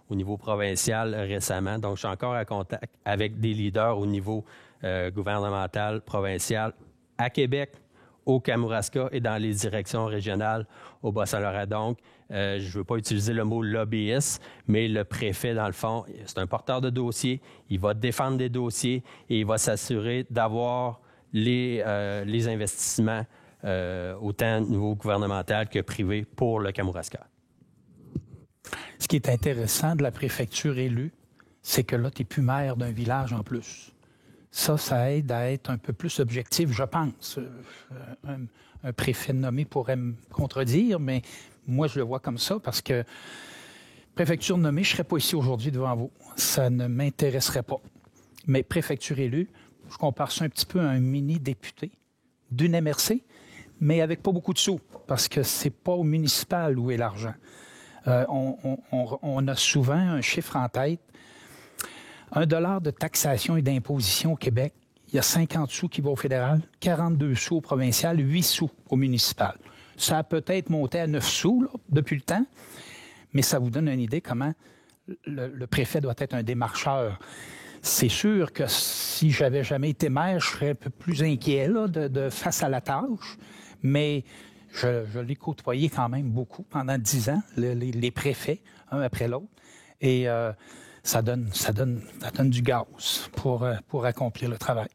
au niveau provincial récemment. Donc, je suis encore en contact avec des leaders au niveau gouvernemental, provincial, à Québec, au Kamouraska et dans les directions régionales au Bas-Saint-Laurent. Donc, je ne veux pas utiliser le mot lobbyiste, mais le préfet, dans le fond, c'est un porteur de dossiers. Il va défendre des dossiers et il va s'assurer d'avoir les investissements autant au niveau gouvernemental que privé pour le Kamouraska. Ce qui est intéressant de la préfecture élue, c'est que là, tu n'es plus maire d'un village en plus. Ça aide à être un peu plus objectif, je pense. Un préfet nommé pourrait me contredire, mais moi, je le vois comme ça parce que préfecture nommée, je ne serais pas ici aujourd'hui devant vous. Ça ne m'intéresserait pas. Mais préfecture élue, je compare ça un petit peu à un mini-député d'une MRC, mais avec pas beaucoup de sous, parce que c'est pas au municipal où est l'argent. On a souvent un chiffre en tête. $1 de taxation et d'imposition au Québec, il y a 50 sous qui vont au fédéral, 42 sous au provincial, 8 sous au municipal. Ça a peut-être monté à 9 sous là, depuis le temps, mais ça vous donne une idée comment le préfet doit être un démarcheur. C'est sûr que si j'avais jamais été maire, je serais un peu plus inquiet là, de face à la tâche, mais je l'ai côtoyé quand même beaucoup pendant 10 ans, les préfets, un après l'autre, et ça donne du gaz pour accomplir le travail.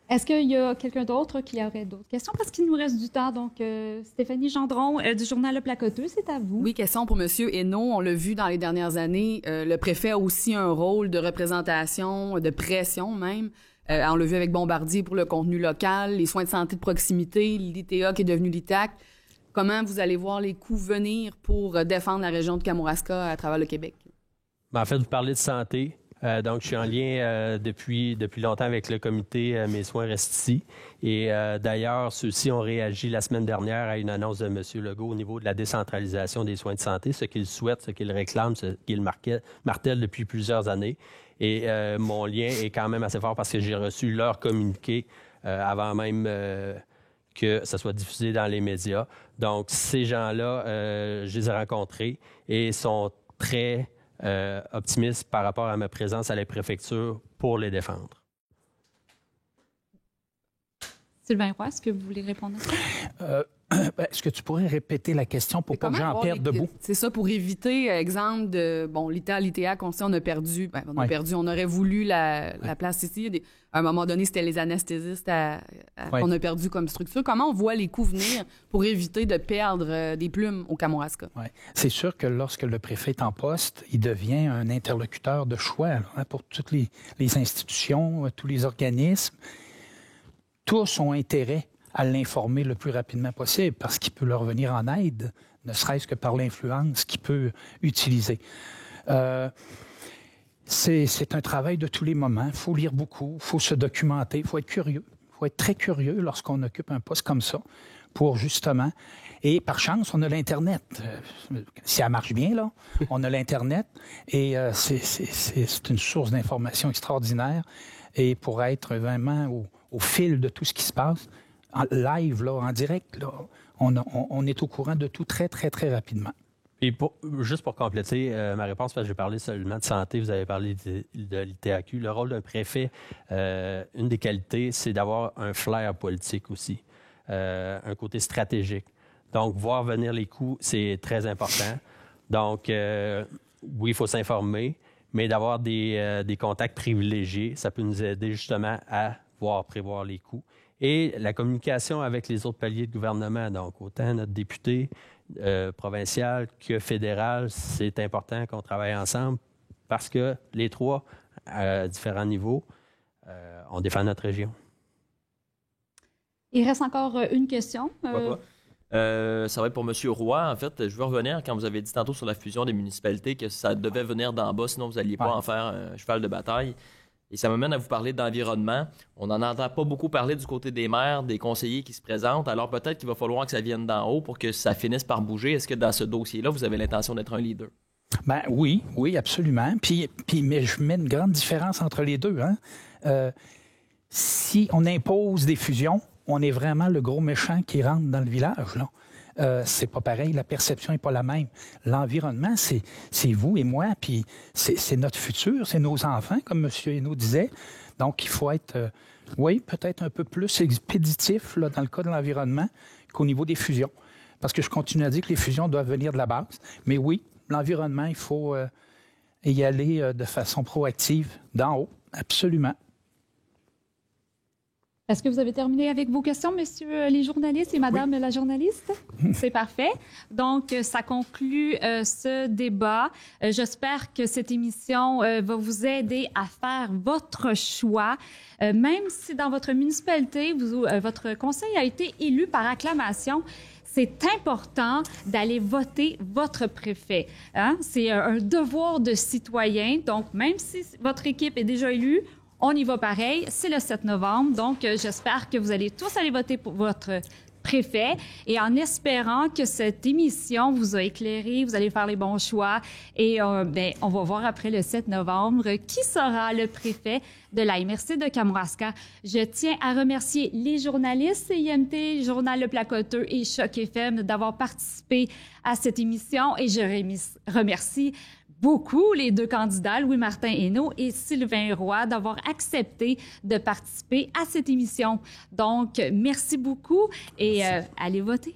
Est-ce qu'il y a quelqu'un d'autre qui aurait d'autres questions? Parce qu'il nous reste du temps. Donc, Stéphanie Gendron du journal Le Placoteux, c'est à vous. Oui, question pour M. Hainaut. On l'a vu dans les dernières années. Le préfet a aussi un rôle de représentation, de pression même. On l'a vu avec Bombardier pour le contenu local, les soins de santé de proximité, l'ITA qui est devenu l'ITAC. Comment vous allez voir les coûts venir pour défendre la région de Kamouraska à travers le Québec? En fait, vous parlez de santé. Donc, je suis en lien depuis longtemps avec le comité Mes soins restent ici. Et d'ailleurs, ceux-ci ont réagi la semaine dernière à une annonce de M. Legault au niveau de la décentralisation des soins de santé, ce qu'il souhaite, ce qu'il réclame, ce qu'il martèle depuis plusieurs années. Et mon lien est quand même assez fort parce que j'ai reçu leur communiqué avant même que ça soit diffusé dans les médias. Donc, ces gens-là, je les ai rencontrés et sont très optimiste par rapport à ma présence à la préfecture pour les défendre. Sylvain Roy, est-ce que vous voulez répondre à ça? Est-ce que tu pourrais répéter la question pour pas que j'en perde debout? C'est ça, pour éviter, exemple, l'ITAC, on a perdu, on aurait voulu la place ici. À un moment donné, c'était les anesthésistes qu'on a perdu comme structure. Comment on voit les coûts venir pour éviter de perdre des plumes au Kamouraska? Oui. C'est sûr que lorsque le préfet est en poste, il devient un interlocuteur de choix pour toutes les institutions, tous les organismes. Tous ont intérêt à l'informer le plus rapidement possible parce qu'il peut leur venir en aide, ne serait-ce que par l'influence qu'il peut utiliser. C'est un travail de tous les moments. Il faut lire beaucoup, il faut se documenter, il faut être curieux. Il faut être très curieux lorsqu'on occupe un poste comme ça pour justement... Et par chance, on a l'Internet. Si ça marche bien, là, on a l'Internet et c'est une source d'information extraordinaire. Et pour être vraiment au fil de tout ce qui se passe, en live, là, en direct, là, on est au courant de tout très, très, très rapidement. Et juste pour compléter ma réponse, parce que j'ai parlé seulement de santé, vous avez parlé de l'ITAQ. Le rôle d'un préfet, une des qualités, c'est d'avoir un flair politique aussi, un côté stratégique. Donc, voir venir les coûts, c'est très important. Donc, oui, il faut s'informer, mais d'avoir des contacts privilégiés, ça peut nous aider justement à prévoir les coûts. Et la communication avec les autres paliers de gouvernement, donc autant notre député provincial que fédéral, c'est important qu'on travaille ensemble parce que les trois, à différents niveaux, on défend notre région. Il reste encore une question. Ça va être pour M. Roy. En fait, je veux revenir quand vous avez dit tantôt sur la fusion des municipalités que ça devait venir d'en bas, sinon vous n'alliez pas en faire un cheval de bataille. Et ça m'amène à vous parler d'environnement. On n'en entend pas beaucoup parler du côté des maires, des conseillers qui se présentent. Alors peut-être qu'il va falloir que ça vienne d'en haut pour que ça finisse par bouger. Est-ce que dans ce dossier-là, vous avez l'intention d'être un leader? Ben oui, absolument. Mais je mets une grande différence entre les deux. Si on impose des fusions, on est vraiment le gros méchant qui rentre dans le village, là. C'est pas pareil, la perception n'est pas la même. L'environnement, c'est vous et moi, puis c'est notre futur, c'est nos enfants, comme M. Hainaut disait. Donc, il faut être, peut-être un peu plus expéditif là, dans le cas de l'environnement qu'au niveau des fusions. Parce que je continue à dire que les fusions doivent venir de la base. Mais oui, l'environnement, il faut y aller de façon proactive, d'en haut, absolument. Est-ce que vous avez terminé avec vos questions, messieurs les journalistes et madame la journaliste? C'est parfait. Donc, ça conclut ce débat. J'espère que cette émission va vous aider à faire votre choix. Même si dans votre municipalité, votre conseil a été élu par acclamation, c'est important d'aller voter votre préfet. Hein? C'est un devoir de citoyen. Donc, même si votre équipe est déjà élue, on y va pareil. C'est le 7 novembre. Donc, j'espère que vous allez tous aller voter pour votre préfet et en espérant que cette émission vous a éclairé, vous allez faire les bons choix et on va voir après le 7 novembre qui sera le préfet de la MRC de Kamouraska. Je tiens à remercier les journalistes CIMT, Journal Le Placoteux et Choc FM d'avoir participé à cette émission et je remercie beaucoup les deux candidats, Louis-Martin Hainaut et Sylvain Roy, d'avoir accepté de participer à cette émission. Donc, merci beaucoup et allez voter.